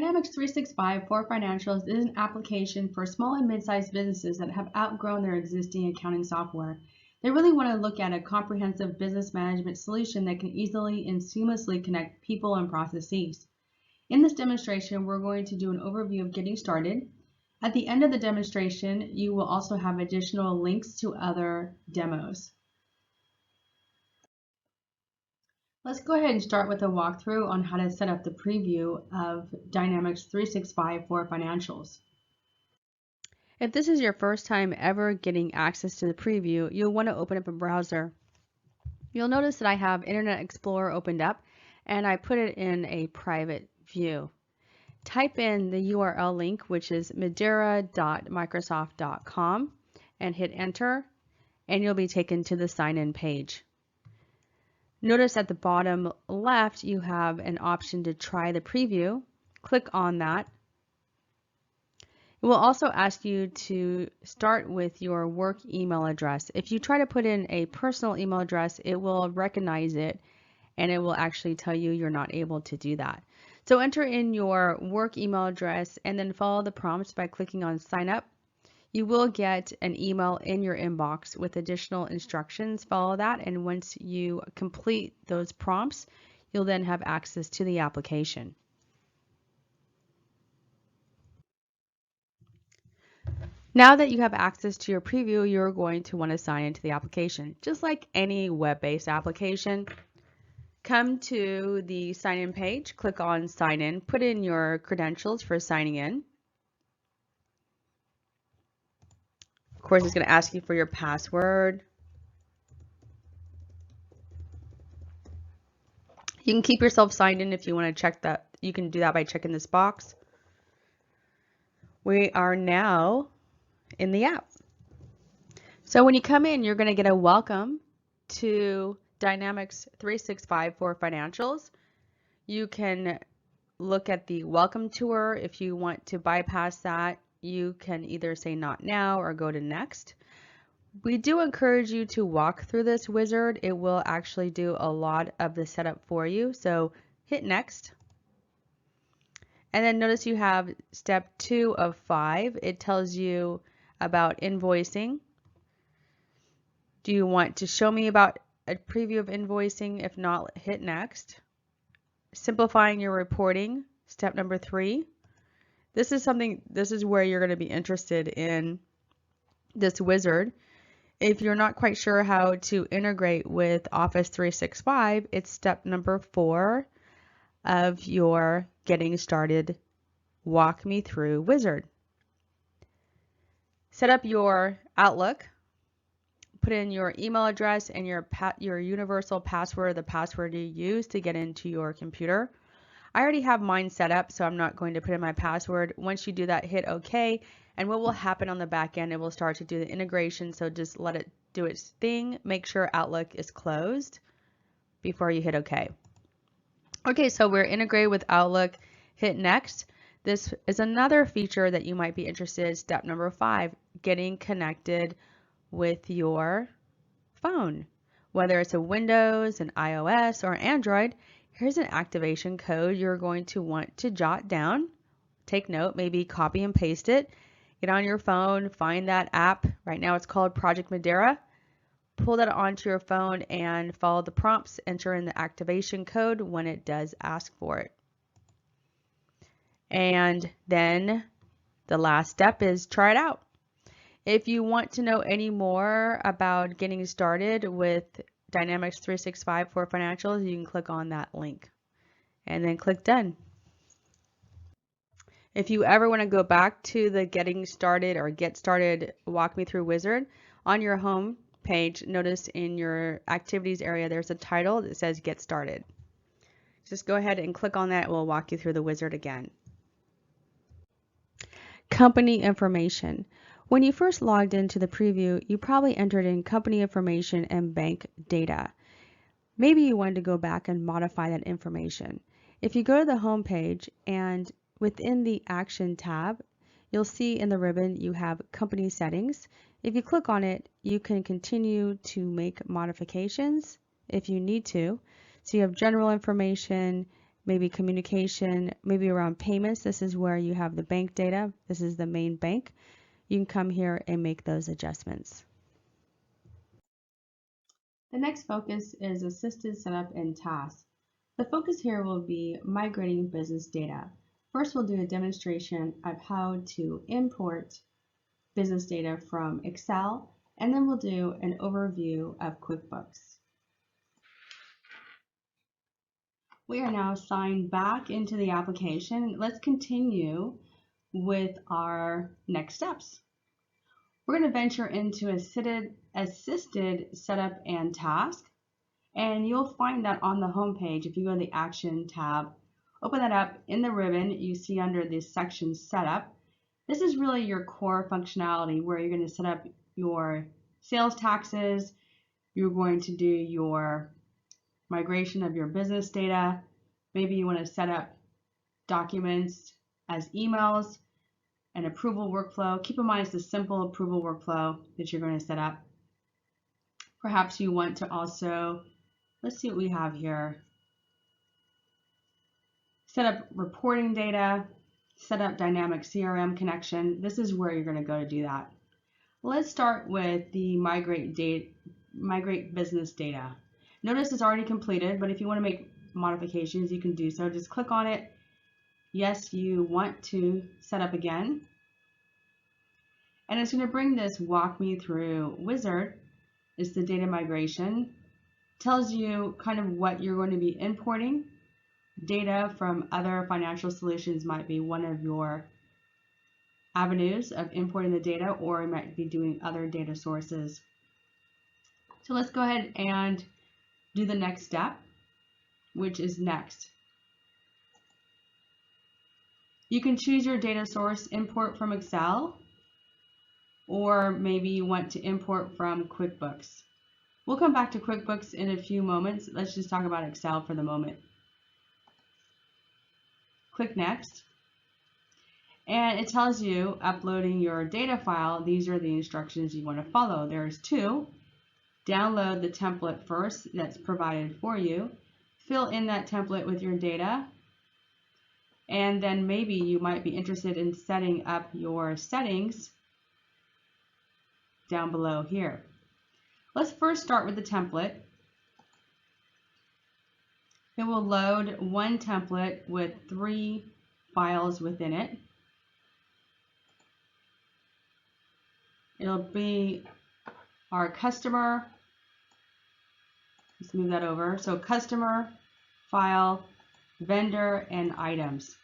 Dynamics 365 for Financials is an application for small and mid-sized businesses that have outgrown their existing accounting software. They really want to look at a comprehensive business management solution that can easily and seamlessly connect people and processes. In this demonstration, we're going to do an overview of getting started. At the end of the demonstration, you will also have additional links to other demos. Let's go ahead and start with a walkthrough on how to set up the preview of Dynamics 365 for Financials. If this is your first time ever getting access to the preview, you'll want to open up a browser. You'll notice that I have Internet Explorer opened up and I put it in a private view. Type in the URL link, which is madeira.microsoft.com, and hit enter, and you'll be taken to the sign-in page. Notice at the bottom left, you have an option to try the preview. Click on that. It will also ask you to start with your work email address. If you try to put in a personal email address, it will recognize it and it will actually tell you you're not able to do that. So enter in your work email address and then follow the prompts by clicking on sign up. You will get an email in your inbox with additional instructions. Follow that, and once you complete those prompts, you'll then have access to the application. Now that you have access to your preview, you're going to want to sign into the application. Just like any web-based application, come to the sign-in page, click on sign in, put in your credentials for signing in. Of course, it's going to ask you for your password. You can keep yourself signed in if you want to check that. You can do that by checking this box. We are now in the app. So when you come in, you're going to get a welcome to Dynamics 365 for Financials. You can look at the welcome tour. If you want to bypass that, you can either say not now or go to next. We do encourage you to walk through this wizard. It will actually do a lot of the setup for you. So hit next. And then notice you have step 2 of 5. It tells you about invoicing. Do you want to show me about a preview of invoicing? If not, hit next. Simplifying your reporting, step number 3. This is where you're going to be interested in this wizard. If you're not quite sure how to integrate with Office 365, it's step number 4 of your getting started walk me through wizard. Set up your Outlook. Put in your email address and your universal password, the password you use to get into your computer. I already have mine set up, so I'm not going to put in my password. Once you do that, hit OK, and what will happen on the back end, it will start to do the integration, so just let it do its thing. Make sure Outlook is closed before you hit OK. Okay, so we're integrated with Outlook. Hit next. This is another feature that you might be interested in. Step number 5, getting connected with your phone. Whether it's a Windows, an iOS, or Android, here's an activation code you're going to want to jot down. Take note, maybe copy and paste it. Get on your phone, find that app. Right now it's called Project Madeira. Pull that onto your phone and follow the prompts. Enter in the activation code when it does ask for it. And then the last step is try it out. If you want to know any more about getting started with Dynamics 365 for Financials, you can click on that link and then click done. If you ever want to go back to the getting started or get started walk me through wizard, on your home page, notice in your activities area there's a title that says get started. Just go ahead and click on that. It will walk you through the wizard again. Company information. When you first logged into the preview, you probably entered in company information and bank data. Maybe you wanted to go back and modify that information. If you go to the home page and within the Action tab, you'll see in the ribbon you have Company Settings. If you click on it, you can continue to make modifications if you need to. So you have general information, maybe communication, maybe around payments. This is where you have the bank data. This is the main bank. You can come here and make those adjustments. The next focus is assisted setup and tasks. The focus here will be migrating business data. First, we'll do a demonstration of how to import business data from Excel, and then we'll do an overview of QuickBooks. We are now signed back into the application. Let's continue with our next steps. We're going to venture into assisted setup and task, and you'll find that on the home page. If you go to the Action tab, open that up, in the ribbon you see under this section Setup. This is really your core functionality where you're going to set up your sales taxes, you're going to do your migration of your business data, maybe you want to set up documents as emails, an approval workflow. Keep in mind it's a simple approval workflow that you're going to set up. Perhaps you want to also, let's see what we have here. Set up reporting data, set up dynamic CRM connection. This is where you're going to go to do that. Let's start with the migrate business data. Notice it's already completed, but if you want to make modifications, you can do so. Just click on it. Yes, you want to set up again. And it's going to bring this walk me through wizard. It's the data migration. Tells you kind of what you're going to be importing. Data from other financial solutions might be one of your avenues of importing the data, or you might be doing other data sources. So let's go ahead and do the next step, which is next. You can choose your data source, import from Excel, or maybe you want to import from QuickBooks. We'll come back to QuickBooks in a few moments. Let's just talk about Excel for the moment. Click Next, and it tells you uploading your data file. These are the instructions you want to follow. There's two. Download the template first that's provided for you. Fill in that template with your data. And then maybe you might be interested in setting up your settings down below here. Let's first start with the template. It will load one template with 3 files within it. It'll be our customer. Let's move that over. So customer, file, vendor, and items.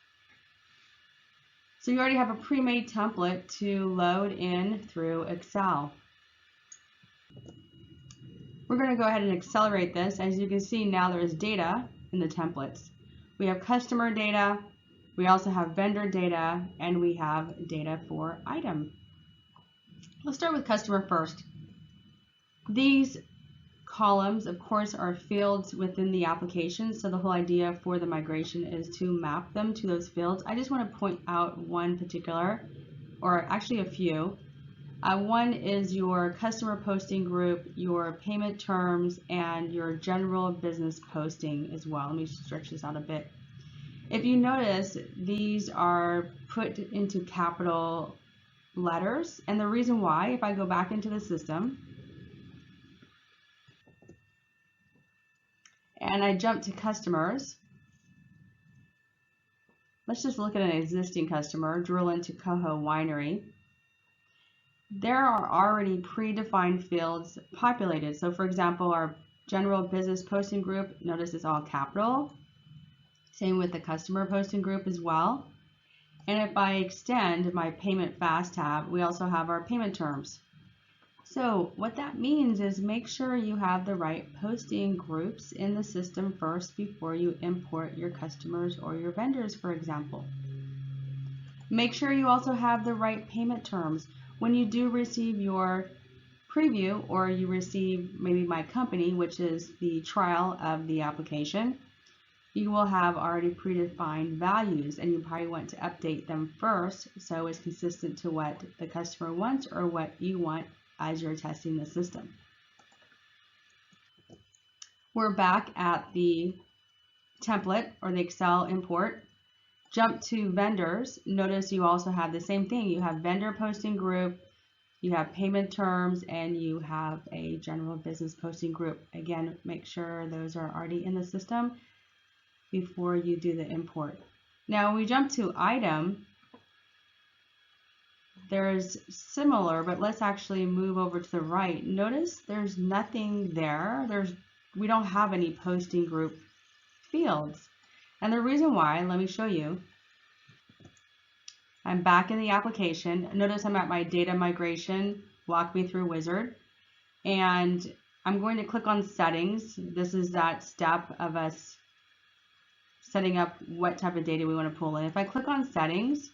So you already have a pre-made template to load in through Excel. We're going to go ahead and accelerate this. As you can see, now there's data in the templates. We have customer data, we also have vendor data, and we have data for item. Let's start with customer first. These columns, of course, are fields within the application, so the whole idea for the migration is to map them to those fields. I just want to point out one particular, or actually a few. One is your customer posting group, your payment terms, and your general business posting as well. Let me stretch this out a bit. If you notice, these are put into capital letters, and the reason why, if I go back into the system and I jump to customers, let's just look at an existing customer, drill into Coho Winery. There are already predefined fields populated. So for example, our general business posting group, notice it's all capital. Same with the customer posting group as well. And if I extend my payment fast tab, we also have our payment terms. So what that means is make sure you have the right posting groups in the system first before you import your customers or your vendors, for example. Make sure you also have the right payment terms. When you do receive your preview, or you receive maybe My Company, which is the trial of the application, you will have already predefined values, and you probably want to update them first so it's consistent to what the customer wants or what you want as you're testing the system. We're back at the template or the Excel import, jump to vendors. Notice you also have the same thing. You have vendor posting group, you have payment terms, and you have a general business posting group. Again, make sure those are already in the system before you do the import. Now, when we jump to item, there's similar, but let's actually move over to the right. Notice there's nothing there. We don't have any posting group fields. And the reason why, let me show you. I'm back in the application. Notice I'm at my data migration walk me through wizard, and I'm going to click on settings. This is that step of us setting up what type of data we want to pull in. If I click on settings,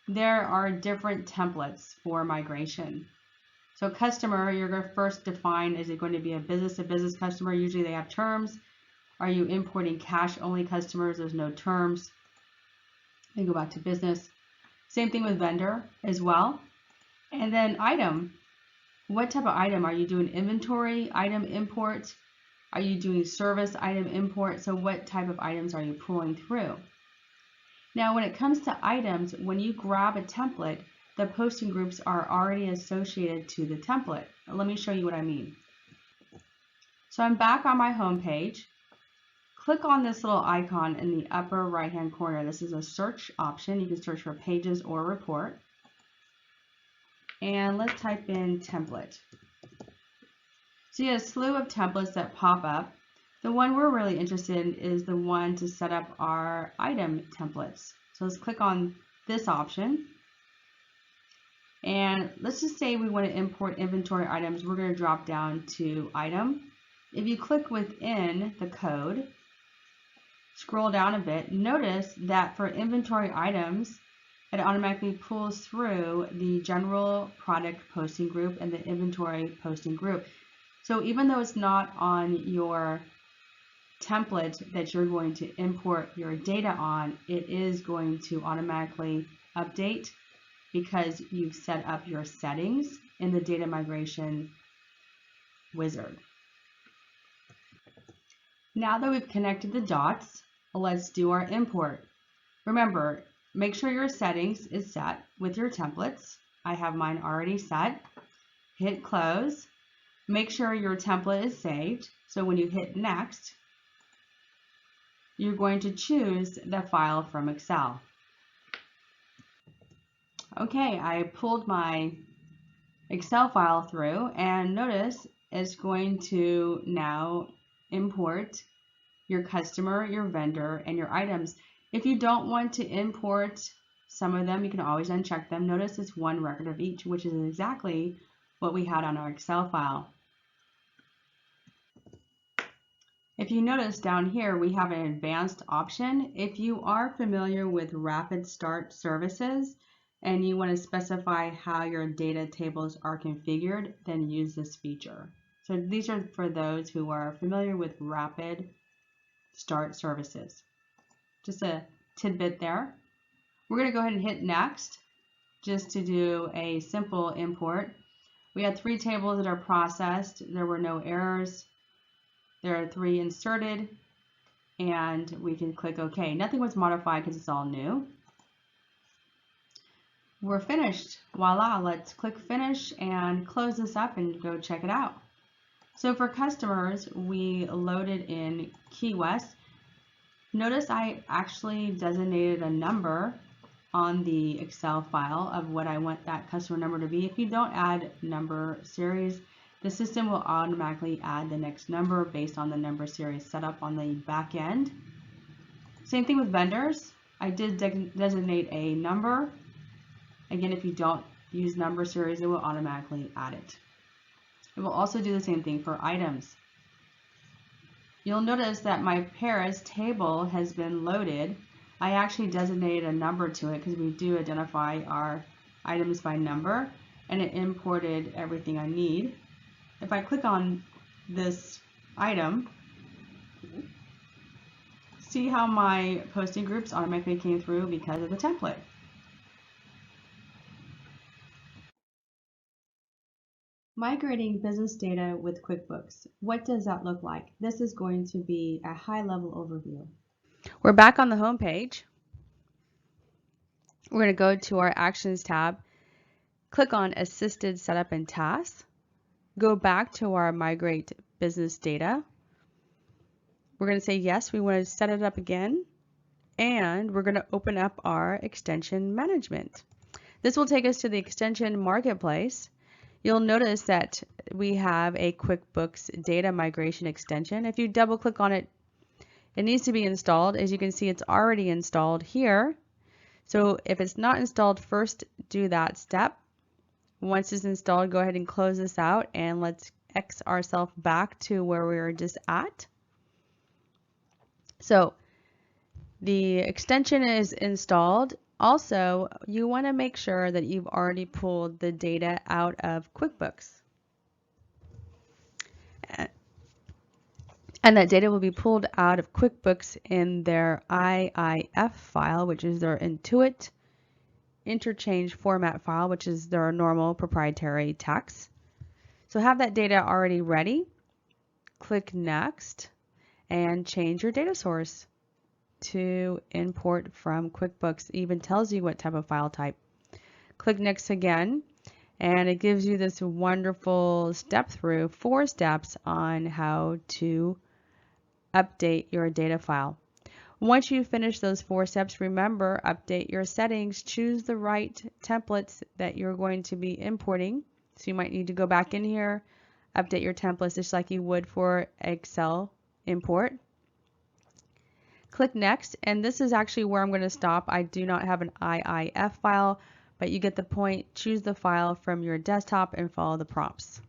there are different templates for migration. So customer, you're going to first define, is it going to be a business-to-business customer? Usually they have terms. Are you importing cash-only customers? There's no terms. Then go back to business. Same thing with vendor as well. And then item. What type of item? Are you doing inventory item import? Are you doing service item import? So what type of items are you pulling through? Now, when it comes to items, when you grab a template, the posting groups are already associated to the template. Let me show you what I mean. So I'm back on my home page. Click on this little icon in the upper right-hand corner. This is a search option. You can search for pages or report. And let's type in template. So you have a slew of templates that pop up. The one we're really interested in is the one to set up our item templates. So let's click on this option. And let's just say we want to import inventory items. We're going to drop down to item. If you click within the code, scroll down a bit, notice that for inventory items, it automatically pulls through the general product posting group and the inventory posting group. So even though it's not on your template that you're going to import your data on, it is going to automatically update because you've set up your settings in the data migration wizard. Now that we've connected the dots, let's do our import. Remember, make sure your settings is set with your templates. I have mine already set. Hit close. Make sure your template is saved. So when you hit next, you're going to choose the file from Excel. Okay, I pulled my Excel file through, and notice it's going to now import your customer, your vendor, and your items. If you don't want to import some of them, you can always uncheck them. Notice it's one record of each, which is exactly what we had on our Excel file. If you notice down here, we have an advanced option. If you are familiar with Rapid Start services and you want to specify how your data tables are configured, then use this feature. So these are for those who are familiar with Rapid Start services. Just a tidbit there. We're going to go ahead and hit next just to do a simple import. We had 3 tables that are processed. There were no errors. There are 3 inserted, and we can click OK. Nothing was modified because it's all new. We're finished. Voila, let's click finish and close this up and go check it out. So for customers, we loaded in Key West. Notice I actually designated a number on the Excel file of what I want that customer number to be. If you don't add number series, the system will automatically add the next number based on the number series set up on the back end. Same thing with vendors. I did designate a number. Again, if you don't use number series, it will automatically add it. It will also do the same thing for items. You'll notice that my Paris table has been loaded. I actually designated a number to it because we do identify our items by number, and it imported everything I need. If I click on this item, see how my posting groups automatically came through because of the template. Migrating business data with QuickBooks. What does that look like? This is going to be a high-level overview. We're back on the home page. We're going to go to our Actions tab, click on Assisted Setup and Tasks, go back to our Migrate Business Data. We're going to say yes, we want to set it up again, and we're going to open up our Extension Management. This will take us to the Extension Marketplace. You'll notice that we have a QuickBooks Data Migration extension. If you double click on it, it needs to be installed. As you can see, it's already installed here. So if it's not installed, first do that step. Once it's installed, go ahead and close this out, and let's X ourselves back to where we were just at. So the extension is installed. Also, you want to make sure that you've already pulled the data out of QuickBooks. And that data will be pulled out of QuickBooks in their IIF file, which is their Intuit interchange format file, which is their normal proprietary tax. So have that data already ready. Click Next and change your data source to import from QuickBooks. It even tells you what type of file type. Click Next again, and it gives you this wonderful step through, 4 steps on how to update your data file. Once you finish those 4 steps, remember, update your settings, choose the right templates that you're going to be importing. So you might need to go back in here, update your templates just like you would for Excel import. Click Next, and this is actually where I'm going to stop. I do not have an IIF file, but you get the point. Choose the file from your desktop and follow the prompts.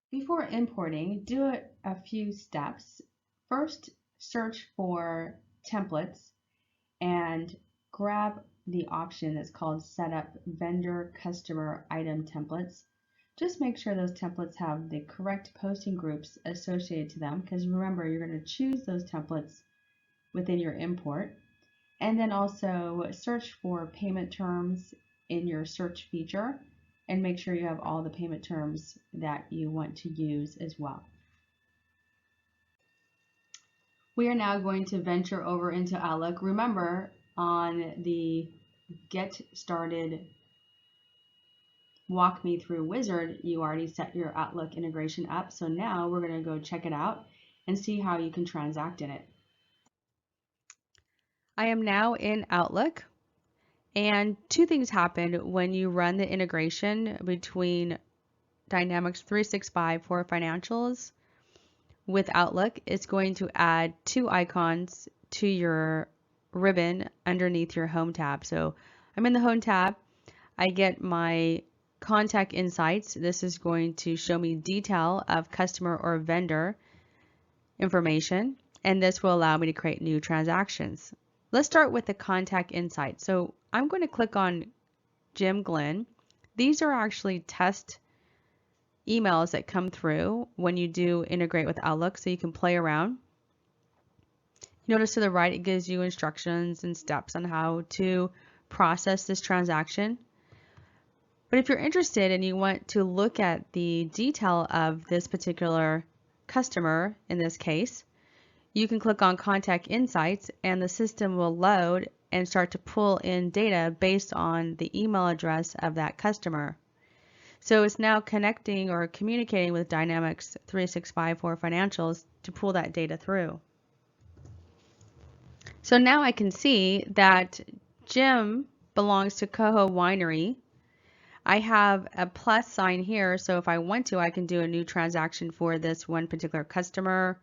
Before importing, do a few steps. First, search for templates and grab the option that's called Setup Vendor Customer Item Templates. Just make sure those templates have the correct posting groups associated to them, because remember, you're going to choose those templates within your import. And then also search for payment terms in your search feature and make sure you have all the payment terms that you want to use as well. We are now going to venture over into Outlook. Remember, on the Get Started Walk Me Through wizard, you already set your Outlook integration up. So now we're going to go check it out and see how you can transact in it. I am now in Outlook, and 2 things happen when you run the integration between Dynamics 365 for Financials with Outlook. It's going to add 2 icons to your ribbon underneath your Home tab. So I'm in the Home tab. I get my Contact Insights. This is going to show me detail of customer or vendor information, and this will allow me to create new transactions. Let's start with the Contact Insights. So I'm going to click on Jim Glenn. These are actually test emails that come through when you do integrate with Outlook, so you can play around. Notice to the right, it gives you instructions and steps on how to process this transaction. But if you're interested and you want to look at the detail of this particular customer, in this case, you can click on Contact Insights, and the system will load and start to pull in data based on the email address of that customer. So it's now connecting or communicating with Dynamics 365 for Financials to pull that data through. So now I can see that Jim belongs to Coho Winery. I have a plus sign here, so if I want to, I can do a new transaction for this one particular customer.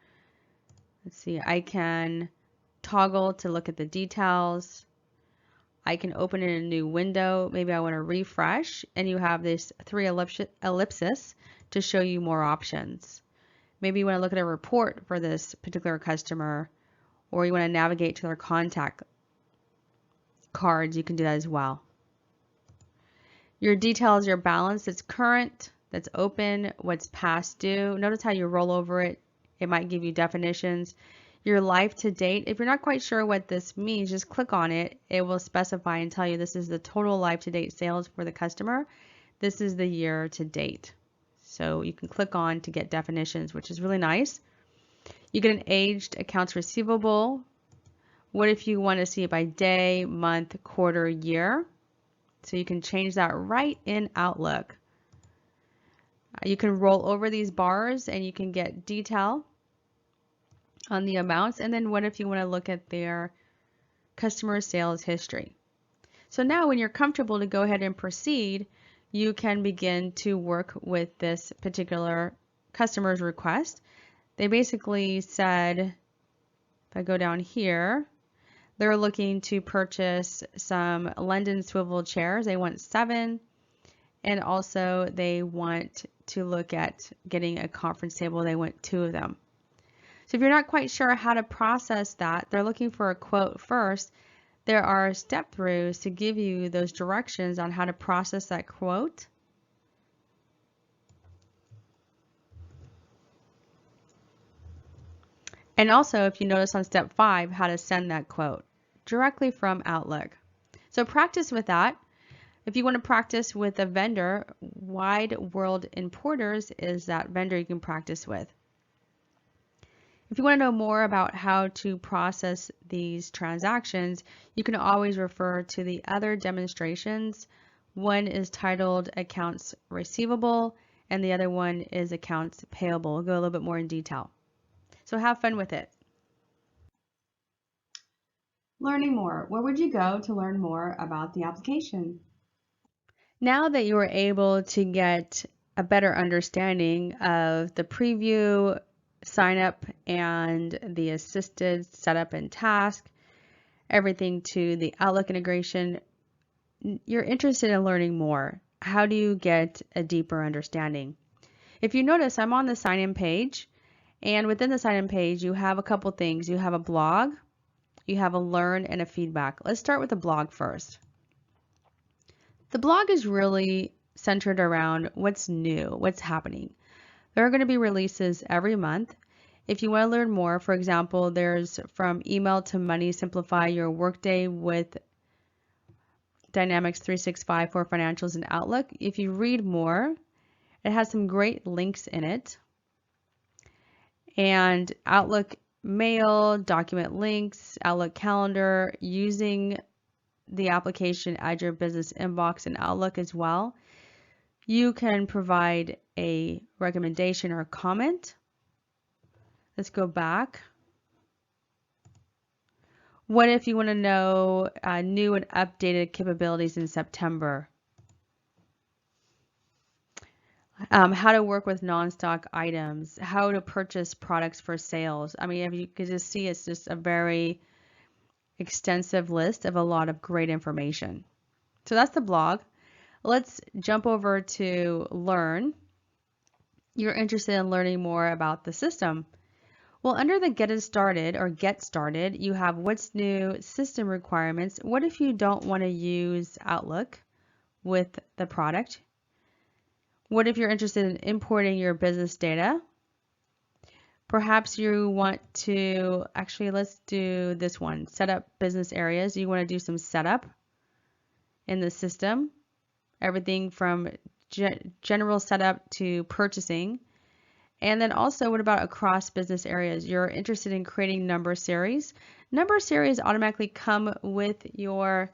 Let's see, I can toggle to look at the details. I can open it in a new window. Maybe I want to refresh, and you have this 3 ellipses to show you more options. Maybe you want to look at a report for this particular customer, or you want to navigate to their contact cards. You can do that as well. Your details, your balance that's current, that's open, what's past due. Notice how you roll over it. It might give you definitions. Your life to date. If you're not quite sure what this means, just click on it. It will specify and tell you this is the total life to date sales for the customer. this is the year to date. So you can click on to get definitions, which is really nice. You get an aged accounts receivable. What if you want to see it by day, month, quarter, year? So you can change that right in Outlook. You can roll over these bars and you can get detail on the amounts. And then what if you want to look at their customer sales history? So now when you're comfortable to go ahead and proceed, you can begin to work with this particular customer's request. They basically said, if I go down here, they're looking to purchase some London swivel chairs. They want 7. And also they want to look at getting a conference table. They want 2 of them. So if you're not quite sure how to process that, they're looking for a quote first. There are step-throughs to give you those directions on how to process that quote. And also, if you notice on step 5, how to send that quote directly from Outlook. So practice with that. If you want to practice with a vendor, Wide World Importers is that vendor you can practice with. If you want to know more about how to process these transactions, you can always refer to the other demonstrations. One is titled Accounts Receivable, and the other one is Accounts Payable. We'll go a little bit more in detail. So have fun with it. Learning more. Where would you go to learn more about the application? Now that you are able to get a better understanding of the preview, sign up, and the assisted setup and task, everything to the Outlook integration, you're interested in learning more. How do you get a deeper understanding? If you notice, I'm on the sign-in page, and within the sign-in page, you have a couple things. You have a blog, you have a learn, and a feedback. Let's start with the blog first. The blog is really centered around what's new, what's happening. There are going to be releases every month. If you want to learn more, for example, there's from email to money, simplify your workday with Dynamics 365 for financials and Outlook. If you read more, it has some great links in it. And Outlook Mail, document links, Outlook Calendar, using the application Add Your Business Inbox in Outlook as well. You can provide a recommendation or a comment. Let's go back. What if you want to know new and updated capabilities in September? How to work with non-stock items, how to purchase products for sales. I mean, if you could just see, it's just a very extensive list of a lot of great information. So that's the blog. Let's jump over to Learn. You're interested in learning more about the system. Well, under the Get Started, you have what's new, system requirements. What if you don't want to use Outlook with the product? What if you're interested in importing your business data? Perhaps you want to, actually, let's do this one, set up business areas. You want to do some setup in the system, everything from general setup to purchasing. And then also, what about across business areas? You're interested in creating number series. Number series automatically come with your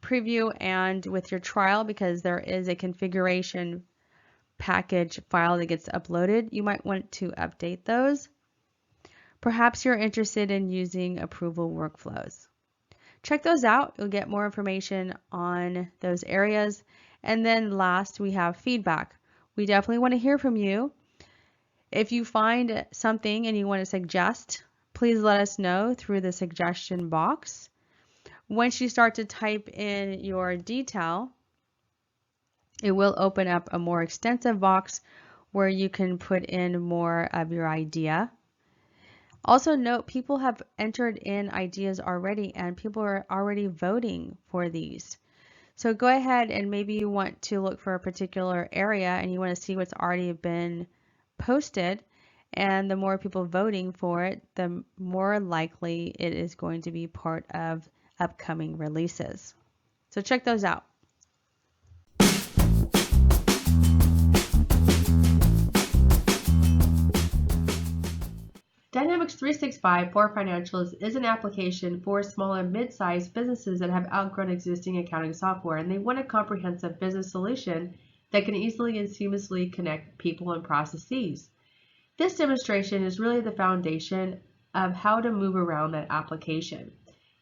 preview and with your trial because there is a configuration package file that gets uploaded. You might want to update those. Perhaps you're interested in using approval workflows. Check those out. You'll get more information on those areas. And then last, we have feedback. We definitely want to hear from you. If you find something and you want to suggest, please let us know through the suggestion box. Once you start to type in your detail, it will open up a more extensive box where you can put in more of your idea. Also note, people have entered in ideas already and people are already voting for these. So go ahead and maybe you want to look for a particular area and you want to see what's already been posted, and the more people voting for it, the more likely it is going to be part of upcoming releases. So check those out. Dynamics 365 for Financials is an application for small and mid-sized businesses that have outgrown existing accounting software, and they want a comprehensive business solution that can easily and seamlessly connect people and processes. This demonstration is really the foundation of how to move around that application.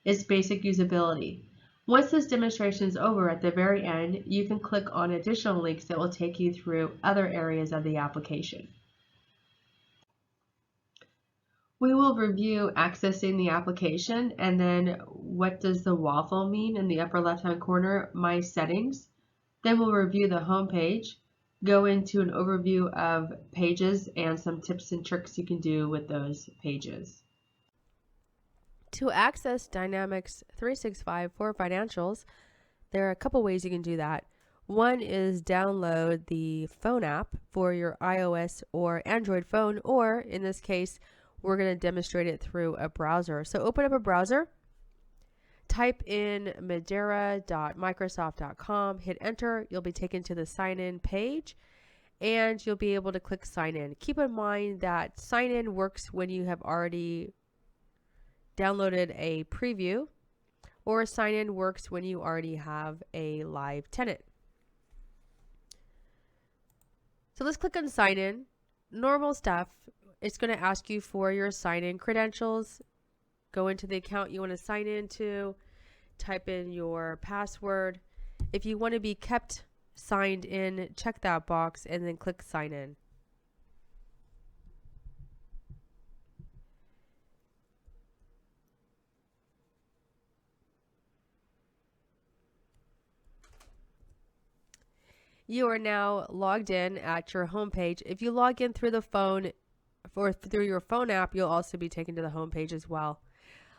It's basic usability. Once this demonstration is over, at the very end, you can click on additional links that will take you through other areas of the application. We will review accessing the application, and then what does the waffle mean in the upper left-hand corner, My Settings. Then we'll review the home page, go into an overview of pages and some tips and tricks you can do with those pages. To access Dynamics 365 for Financials, there are a couple ways you can do that. One is download the phone app for your iOS or Android phone, or in this case, we're going to demonstrate it through a browser. So open up a browser, type in madeira.microsoft.com, hit enter. You'll be taken to the sign in page, and you'll be able to click sign in. Keep in mind that sign in works when you have already downloaded a preview, or sign in works when you already have a live tenant. So let's click on sign in. Normal stuff. It's going to ask you for your sign in credentials. Go into the account you want to sign into, type in your password. If you want to be kept signed in, check that box and then click sign in. You are now logged in at your home page. If you log in through the phone or through your phone app, you'll also be taken to the home page as well.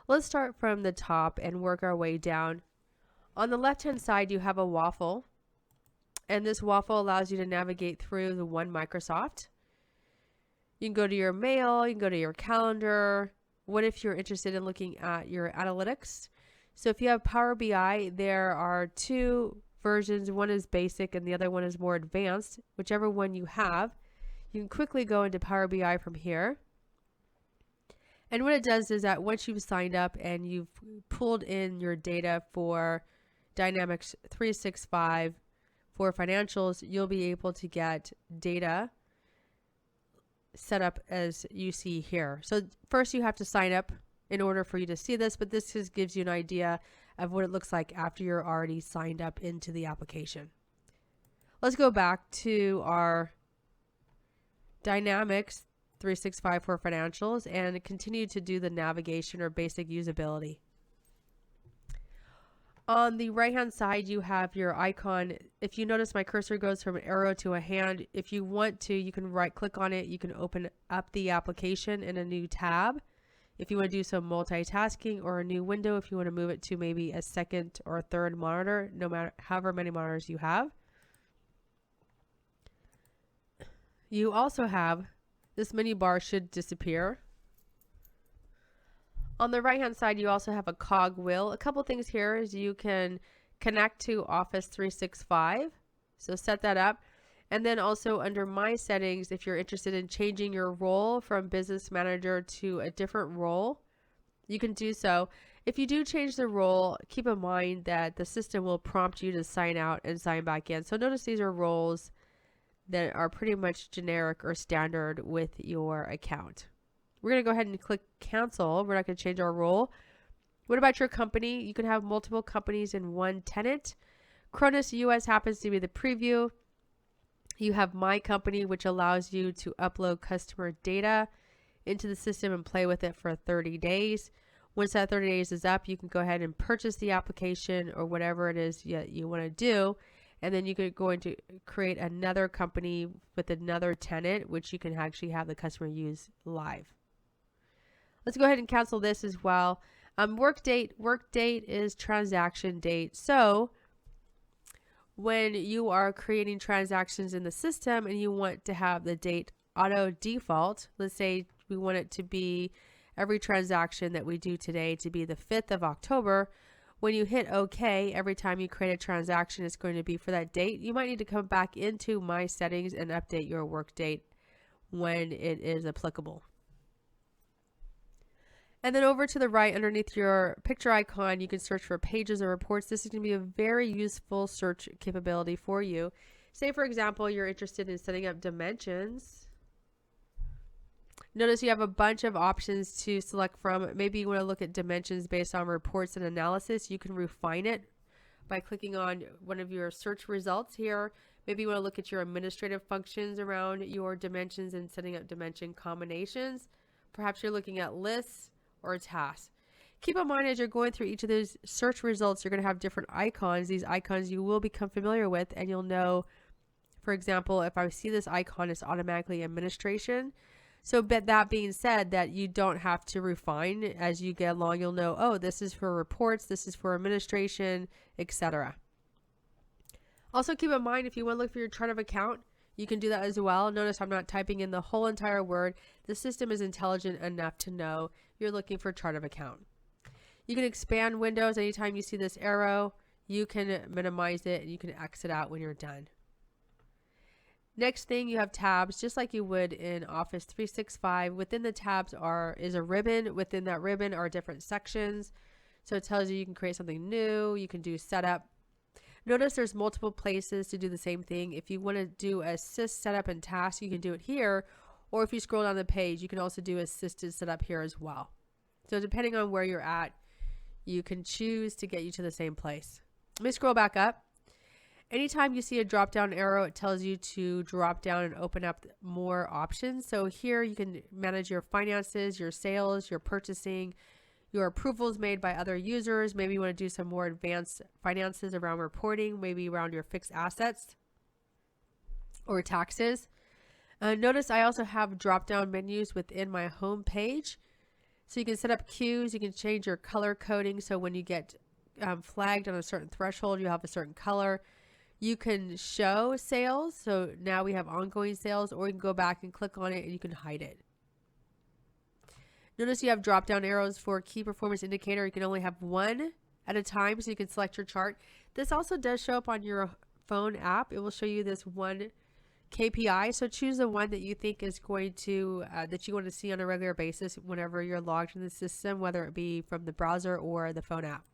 Let's start from the top and work our way down. On the left-hand side, you have a waffle, and this waffle allows you to navigate through the One Microsoft. You can go to your mail, you can go to your calendar. What if you're interested in looking at your analytics? So if you have Power BI, there are two versions. One is basic and the other one is more advanced. Whichever one you have, you can quickly go into Power BI from here. And what it does is that once you've signed up and you've pulled in your data for Dynamics 365 for Financials, you'll be able to get data set up as you see here. So first you have to sign up in order for you to see this, but this just gives you an idea of what it looks like after you're already signed up into the application. Let's go back to our Dynamics 365 for Financials and continue to do the navigation or basic usability. On the right hand side, you have your icon. If you notice, my cursor goes from an arrow to a hand. If you want to, you can right click on it. You can open up the application in a new tab. If you want to do some multitasking, or a new window, if you want to move it to maybe a second or third monitor, no matter however many monitors you have. You also have this menu bar should disappear. On the right hand side, you also have a cog wheel. A couple things here is you can connect to Office 365. So set that up. And then also under My Settings, if you're interested in changing your role from Business Manager to a different role, you can do so. If you do change the role, keep in mind that the system will prompt you to sign out and sign back in. So notice these are roles that are pretty much generic or standard with your account. We're going to go ahead and click cancel. We're not going to change our role. What about your company? You can have multiple companies in one tenant. Cronus US happens to be the preview. You have My Company, which allows you to upload customer data into the system and play with it for 30 days. Once that 30 days is up, you can go ahead and purchase the application or whatever it is you want to do. And then you could go into create another company with another tenant, which you can actually have the customer use live. Let's go ahead and cancel this as well. Work date is transaction date. So when you are creating transactions in the system and you want to have the date auto default, let's say we want it to be every transaction that we do today to be the 5th of October. When you hit OK, every time you create a transaction, it's going to be for that date. You might need to come back into My Settings and update your work date when it is applicable. And then over to the right, underneath your picture icon, you can search for pages or reports. This is going to be a very useful search capability for you. Say, for example, you're interested in setting up dimensions. Notice you have a bunch of options to select from. Maybe you want to look at dimensions based on reports and analysis. You can refine it by clicking on one of your search results here. Maybe you want to look at your administrative functions around your dimensions and setting up dimension combinations. Perhaps you're looking at lists or tasks. Keep in mind, as you're going through each of those search results, you're going to have different icons. These icons you will become familiar with, and you'll know, for example, if I see this icon, it's automatically administration. So, but that being said, that you don't have to refine as you get along. You'll know, oh, this is for reports, this is for administration, etc. Also, keep in mind, if you want to look for your chart of account, you can do that as well. Notice I'm not typing in the whole entire word. The system is intelligent enough to know you're looking for chart of account. You can expand windows. Anytime you see this arrow, you can minimize it and you can exit out when you're done. Next thing, you have tabs, just like you would in Office 365. Within the tabs is a ribbon. Within that ribbon are different sections. So it tells you can create something new. You can do setup. Notice there's multiple places to do the same thing. If you want to do assist setup and task, you can do it here. Or if you scroll down the page, you can also do assisted setup here as well. So depending on where you're at, you can choose to get you to the same place. Let me scroll back up. Anytime you see a drop down arrow, it tells you to drop down and open up more options. So here you can manage your finances, your sales, your purchasing, your approvals made by other users. Maybe you want to do some more advanced finances around reporting, maybe around your fixed assets or taxes. Notice I also have drop down menus within my home page. So you can set up queues, you can change your color coding. So when you get flagged on a certain threshold, you have a certain color. You can show sales. So now we have ongoing sales, or you can go back and click on it and you can hide it. Notice you have drop down arrows for key performance indicator. You can only have one at a time, so you can select your chart. This also does show up on your phone app. It will show you this one KPI. So choose the one that you think is going to, that you want to see on a regular basis whenever you're logged in the system, whether it be from the browser or the phone app.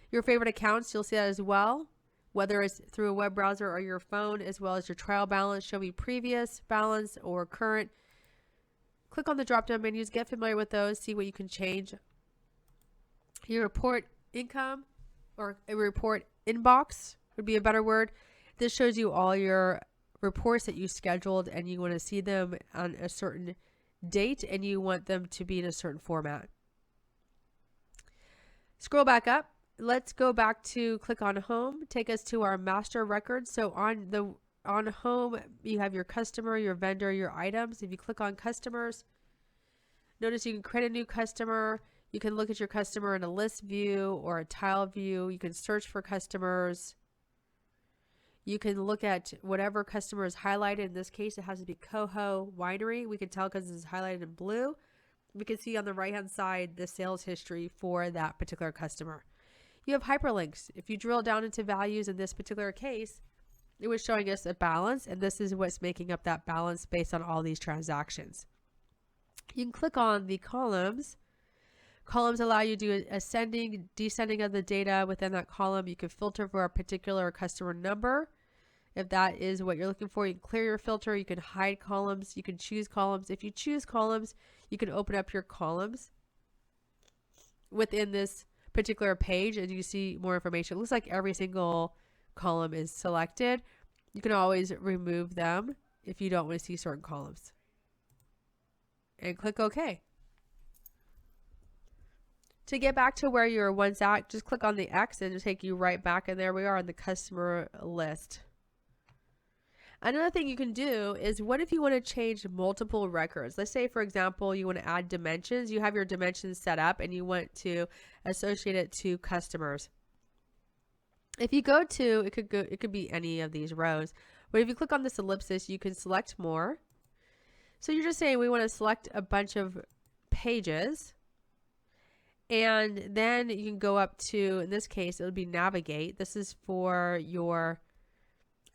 Your favorite accounts, you'll see that as well, whether it's through a web browser or your phone, as well as your trial balance. Show me previous balance or current. Click on the drop-down menus, get familiar with those, see what you can change. Your report income, or a report inbox would be a better word. This shows you all your reports that you scheduled and you want to see them on a certain date and you want them to be in a certain format. Scroll back up. Let's go back to click on home, take us to our master records. So on home, you have your customer, your vendor, your items. If you click on customers, notice you can create a new customer. You can look at your customer in a list view or a tile view. You can search for customers. You can look at whatever customer is highlighted. In this case, it has to be Coho Winery. We can tell because it's highlighted in blue. We can see on the right-hand side the sales history for that particular customer. You have hyperlinks. If you drill down into values in this particular case, it was showing us a balance, and this is what's making up that balance based on all these transactions. You can click on the columns. Columns allow you to do ascending, descending of the data within that column. You can filter for a particular customer number. If that is what you're looking for, you can clear your filter. You can hide columns. You can choose columns. If you choose columns, you can open up your columns within this particular page and you see more information. It looks like every single column is selected. You can always remove them if you don't want to see certain columns. And click OK. To get back to where you were once at, just click on the X and it'll take you right back, and there we are on the customer list. Another thing you can do is, what if you want to change multiple records? Let's say, for example, you want to add dimensions. You have your dimensions set up and you want to associate it to customers. If you go to, it could be any of these rows, but if you click on this ellipsis, you can select more. So you're just saying we want to select a bunch of pages, and then you can go up to, in this case, it would be navigate. This is for your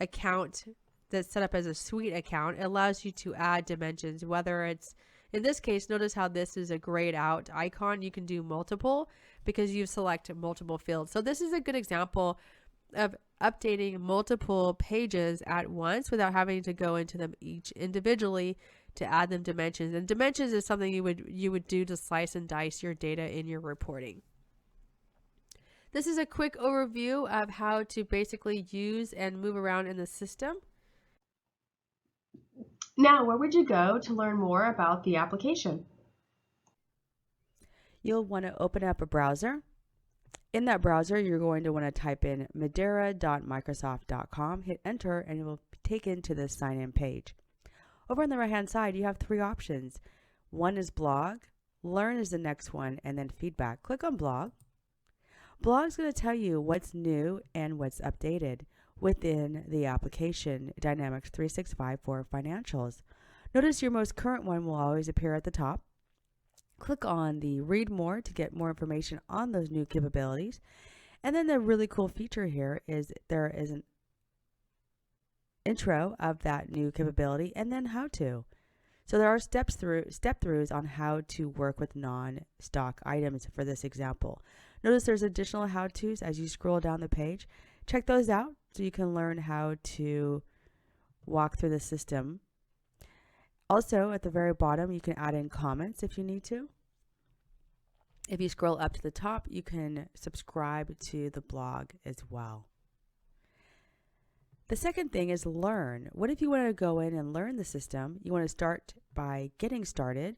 account that's set up as a suite account. It allows you to add dimensions, whether it's In this case, notice how this is a grayed out icon. You can do multiple because you select multiple fields. So this is a good example of updating multiple pages at once without having to go into them each individually to add them dimensions. And dimensions is something you would do to slice and dice your data in your reporting. This is a quick overview of how to basically use and move around in the system. Now, where would you go to learn more about the application? You'll want to open up a browser. In that browser, you're going to want to type in madeira.microsoft.com, hit enter, and you will be taken to the sign-in page. Over on the right-hand side, you have three options. One is blog, learn is the next one, and then feedback. Click on blog. Blog is going to tell you what's new and what's updated within the application Dynamics 365 for financials. Notice your most current one will always appear at the top. Click on the read more to get more information on those new capabilities. And then the really cool feature here is there is an intro of that new capability and then how to. So there are step-throughs on how to work with non-stock items for this example. Notice there's additional how-tos as you scroll down the page. Check those out so you can learn how to walk through the system. Also, at the very bottom, you can add in comments if you need to. If you scroll up to the top, you can subscribe to the blog as well. The second thing is learn. What if you want to go in and learn the system? You want to start by getting started.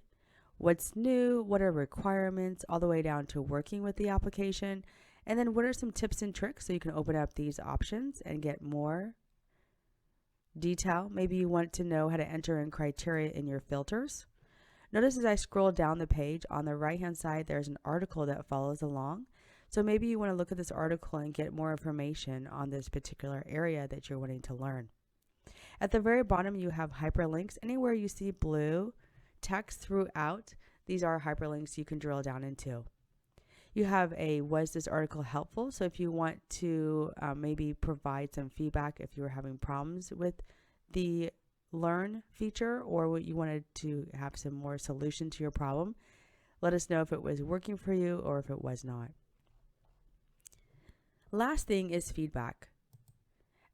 What's new? What are requirements? All the way down to working with the application. And then what are some tips and tricks so you can open up these options and get more detail? Maybe you want to know how to enter in criteria in your filters. Notice as I scroll down the page, on the right-hand side, there's an article that follows along. So maybe you want to look at this article and get more information on this particular area that you're wanting to learn. At the very bottom, you have hyperlinks. Anywhere you see blue text throughout, these are hyperlinks you can drill down into. You have a was this article helpful? So if you want to maybe provide some feedback if you were having problems with the learn feature or what you wanted to have some more solution to your problem, let us know if it was working for you or if it was not. Last thing is feedback.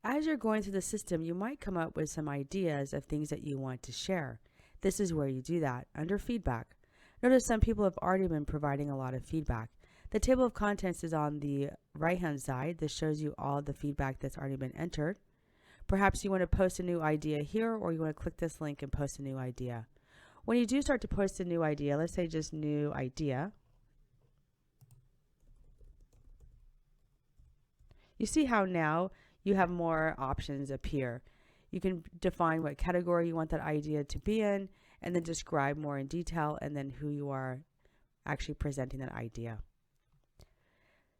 As you're going through the system, you might come up with some ideas of things that you want to share. This is where you do that, under feedback. Notice some people have already been providing a lot of feedback. The table of contents is on the right-hand side. This shows you all the feedback that's already been entered. Perhaps you want to post a new idea here, or you want to click this link and post a new idea. When you do start to post a new idea, let's say just new idea, you see how now you have more options appear. You can define what category you want that idea to be in, and then describe more in detail, and then who you are actually presenting that idea.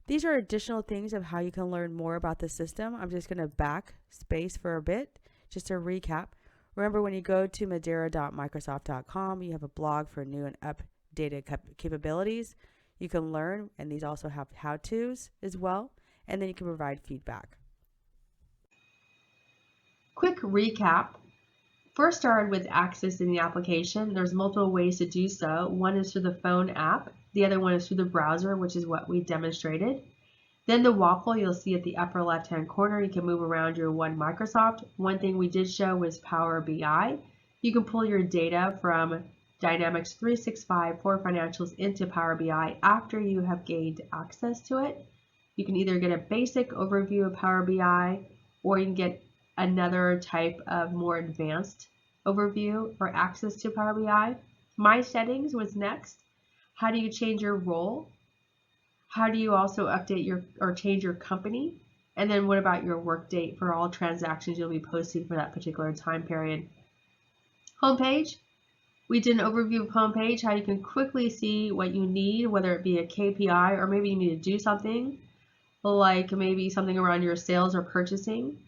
These are additional things of how you can learn more about the system. I'm just going to backspace for a bit just to recap. Remember, when you go to madeira.microsoft.com, you have a blog for new and updated capabilities. You can learn, and these also have how-tos as well, and then you can provide feedback. Quick recap. First started with accessing the application. There's multiple ways to do so. One is through the phone app. The other one is through the browser, which is what we demonstrated. Then the waffle you'll see at the upper left-hand corner. You can move around your One Microsoft. One thing we did show was Power BI. You can pull your data from Dynamics 365 for financials into Power BI after you have gained access to it. You can either get a basic overview of Power BI, or you can get another type of more advanced overview or access to Power BI. My settings was next. How do you change your role? How do you also update or change your company? And then what about your work date for all transactions you'll be posting for that particular time period? Homepage. We did an overview of homepage, how you can quickly see what you need, whether it be a KPI or maybe you need to do something like maybe something around your sales or purchasing.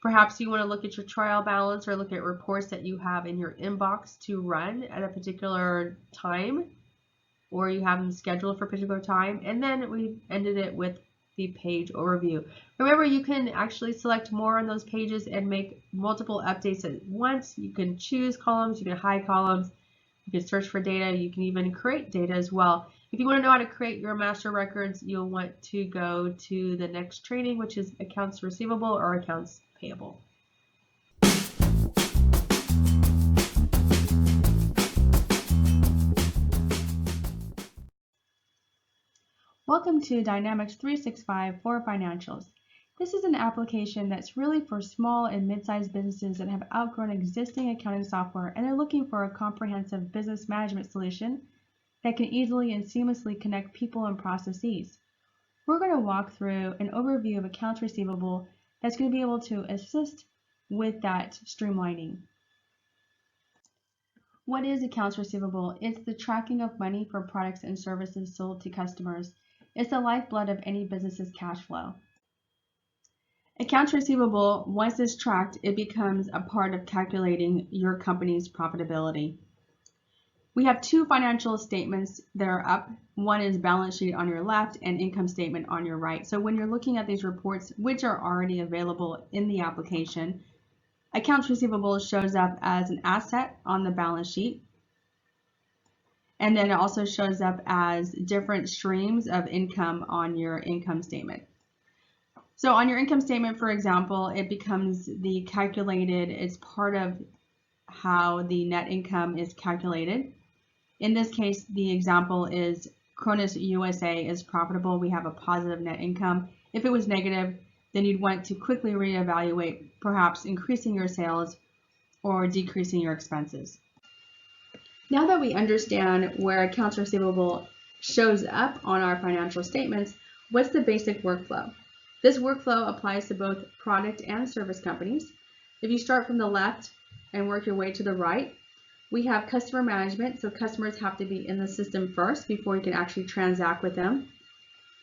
Perhaps you want to look at your trial balance or look at reports that you have in your inbox to run at a particular time, or you have them scheduled for a particular time. And then we ended it with the page overview. Remember, you can actually select more on those pages and make multiple updates at once. You can choose columns, you can hide columns. You can search for data. You can even create data as well. If you want to know how to create your master records, you'll want to go to the next training, which is accounts receivable or accounts payable. Welcome to Dynamics 365 for Financials. This is an application that's really for small and mid-sized businesses that have outgrown existing accounting software and are looking for a comprehensive business management solution that can easily and seamlessly connect people and processes. We're going to walk through an overview of accounts receivable that's going to be able to assist with that streamlining. What is accounts receivable? It's the tracking of money for products and services sold to customers. It's the lifeblood of any business's cash flow. Accounts receivable, once it's tracked, it becomes a part of calculating your company's profitability. We have two financial statements that are up. One is balance sheet on your left and income statement on your right. So when you're looking at these reports, which are already available in the application, accounts receivable shows up as an asset on the balance sheet. And then it also shows up as different streams of income on your income statement. So on your income statement, for example, it becomes it's part of how the net income is calculated. In this case, the example is Cronus USA is profitable. We have a positive net income. If it was negative, then you'd want to quickly reevaluate, perhaps increasing your sales or decreasing your expenses. Now that we understand where accounts receivable shows up on our financial statements, what's the basic workflow? This workflow applies to both product and service companies. If you start from the left and work your way to the right, we have customer management, so customers have to be in the system first before you can actually transact with them.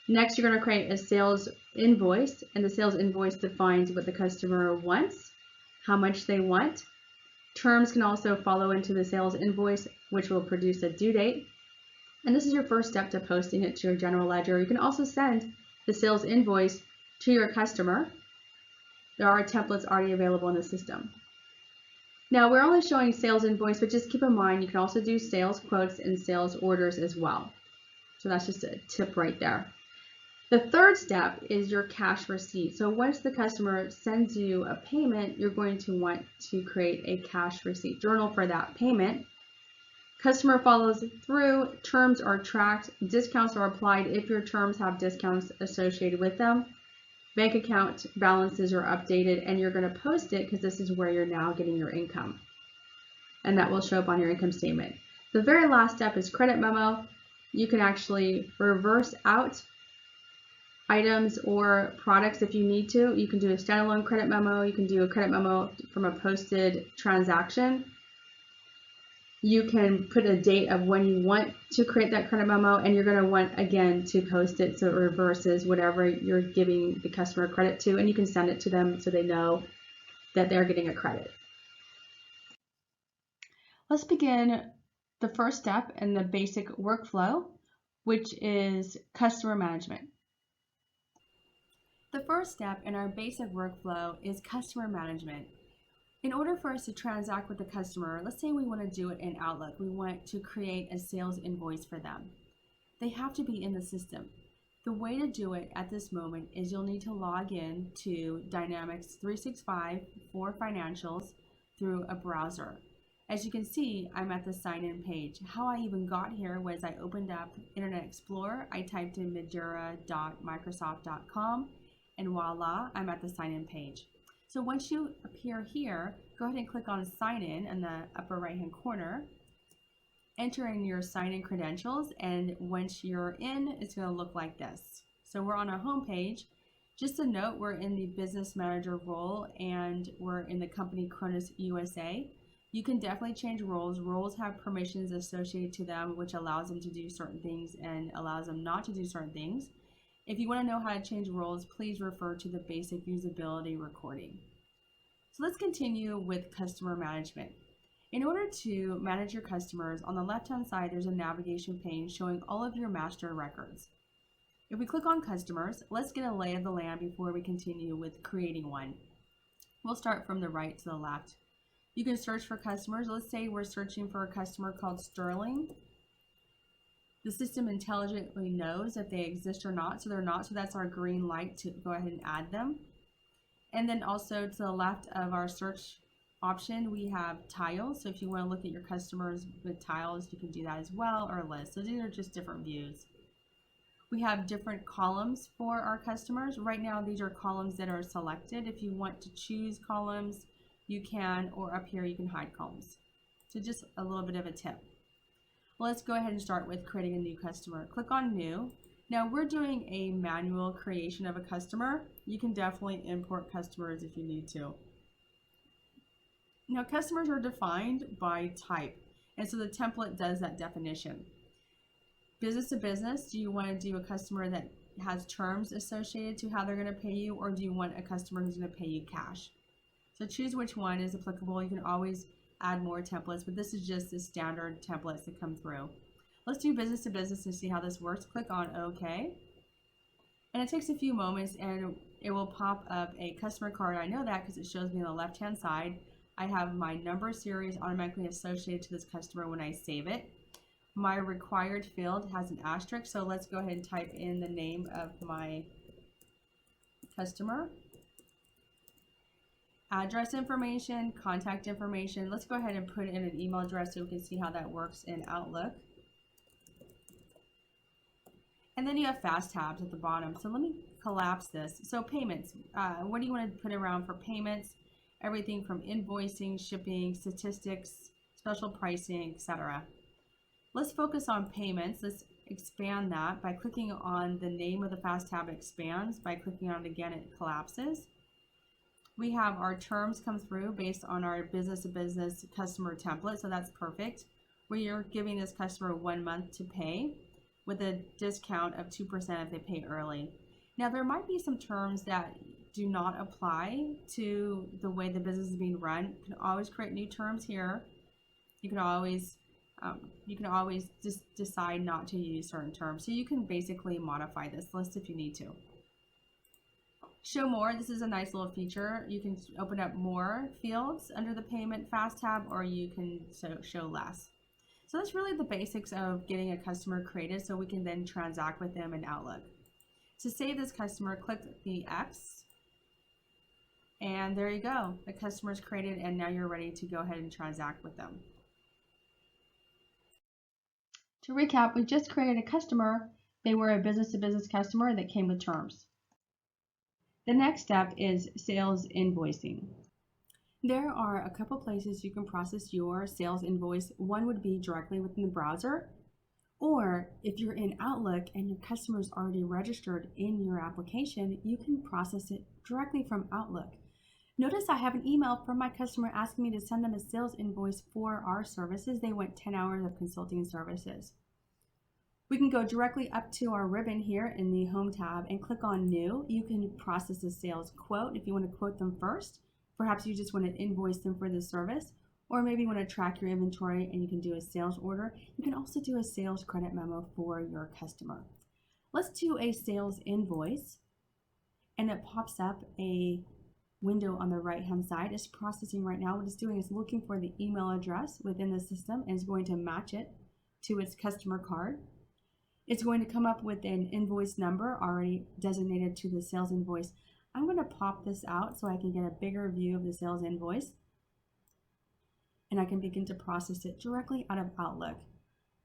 Next, you're going to create a sales invoice, and the sales invoice defines what the customer wants, how much they want. Terms can also follow into the sales invoice, which will produce a due date. And this is your first step to posting it to your general ledger. You can also send the sales invoice to your customer. There are templates already available in the system. Now we're only showing sales invoice, but just keep in mind you can also do sales quotes and sales orders as well. So that's just a tip right there. The third step is your cash receipt. So once the customer sends you a payment, you're going to want to create a cash receipt journal for that payment. Customer follows through, terms are tracked, discounts are applied if your terms have discounts associated with them. Bank account balances are updated, and you're going to post it because this is where you're now getting your income. And that will show up on your income statement. The very last step is credit memo. You can actually reverse out items or products if you need to. You can do a standalone credit memo. You can do a credit memo from a posted transaction. You can put a date of when you want to create that credit memo, and you're going to want, again, to post it so it reverses whatever you're giving the customer credit to, and you can send it to them so they know that they're getting a credit. Let's begin the first step in the basic workflow, which is customer management. The first step in our basic workflow is customer management. In order for us to transact with the customer, let's say we want to do it in Outlook. We want to create a sales invoice for them. They have to be in the system. The way to do it at this moment is you'll need to log in to Dynamics 365 for Financials through a browser. As you can see, I'm at the sign-in page. How I even got here was I opened up Internet Explorer, I typed in madura.microsoft.com, and voila, I'm at the sign-in page. So once you appear here, go ahead and click on Sign In the upper right-hand corner. Enter in your sign-in credentials, and once you're in, it's going to look like this. So we're on our home page. Just a note, we're in the business manager role, and we're in the company Cronus USA. You can definitely change roles. Roles have permissions associated to them, which allows them to do certain things and allows them not to do certain things. If you want to know how to change roles, please refer to the basic usability recording. So let's continue with customer management. In order to manage your customers, on the left-hand side, there's a navigation pane showing all of your master records. If we click on customers, let's get a lay of the land before we continue with creating one. We'll start from the right to the left. You can search for customers. Let's say we're searching for a customer called Sterling. The system intelligently knows if they exist or not, so they're not, so that's our green light to go ahead and add them. And then also to the left of our search option, we have tiles. So if you want to look at your customers with tiles, you can do that as well, or lists. So these are just different views. We have different columns for our customers. Right now, these are columns that are selected. If you want to choose columns, you can, or up here, you can hide columns. So just a little bit of a tip. Well, let's go ahead and start with creating a new customer. Click on New. Now we're doing a manual creation of a customer. You can definitely import customers if you need to. Now customers are defined by type, and so the template does that definition. Business to business, do you want to do a customer that has terms associated to how they're going to pay you, or do you want a customer who's going to pay you cash? So choose which one is applicable. You can always add more templates, but this is just the standard templates that come through. Let's do business to business to see how this works. Click on OK. And it takes a few moments and it will pop up a customer card. I know that because it shows me on the left-hand side. I have my number series automatically associated to this customer when I save it. My required field has an asterisk, so let's go ahead and type in the name of my customer. Address information, contact information. Let's go ahead and put in an email address so we can see how that works in Outlook. And then you have fast tabs at the bottom. So let me collapse this. So payments, what do you want to put around for payments? Everything from invoicing, shipping, statistics, special pricing, etc. Let's focus on payments. Let's expand that by clicking on the name of the fast tab. It expands. By clicking on it again, it collapses. We have our terms come through based on our business to business customer template, so that's perfect. We are giving this customer 1 month to pay with a discount of 2% if they pay early. Now there might be some terms that do not apply to the way the business is being run. You can always create new terms here. You can always just decide not to use certain terms. So you can basically modify this list if you need to. Show more. This is a nice little feature. You can open up more fields under the payment fast tab, or you can show less. So that's really the basics of getting a customer created so we can then transact with them in Outlook. To save this customer, click the X, and there you go. The customer is created, and now you're ready to go ahead and transact with them. To recap, we just created a customer. They were a business-to-business customer that came with terms. The next step is sales invoicing. There are a couple places you can process your sales invoice. One would be directly within the browser, or if you're in Outlook and your customer is already registered in your application, you can process it directly from Outlook. Notice I have an email from my customer asking me to send them a sales invoice for our services. They went 10 hours of consulting services. We can go directly up to our ribbon here in the Home tab and click on New. You can process a sales quote if you want to quote them first. Perhaps you just want to invoice them for the service, or maybe you want to track your inventory and you can do a sales order. You can also do a sales credit memo for your customer. Let's do a sales invoice, and it pops up a window on the right hand side. It's processing right now. What it's doing is looking for the email address within the system and is going to match it to its customer card. It's going to come up with an invoice number already designated to the sales invoice. I'm going to pop this out so I can get a bigger view of the sales invoice, and I can begin to process it directly out of Outlook.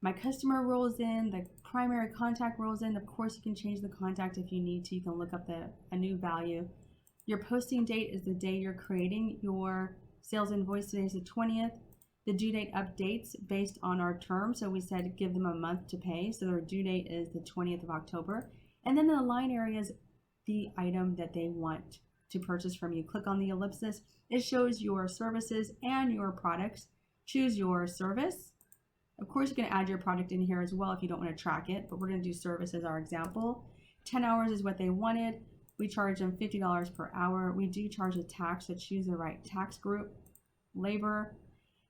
My customer rolls in, the primary contact rolls in. Of course, you can change the contact if you need to. You can look up a new value. Your posting date is the day you're creating your sales invoice. Today is the 20th. The due date updates based on our terms. So we said give them a month to pay. So their due date is the 20th of October. And then in the line areas, the item that they want to purchase from you. Click on the ellipsis. It shows your services and your products. Choose your service. Of course, you can add your product in here as well if you don't want to track it, but we're going to do service as our example. 10 hours is what they wanted. We charge them $50 per hour. We do charge a tax, so choose the right tax group. Labor.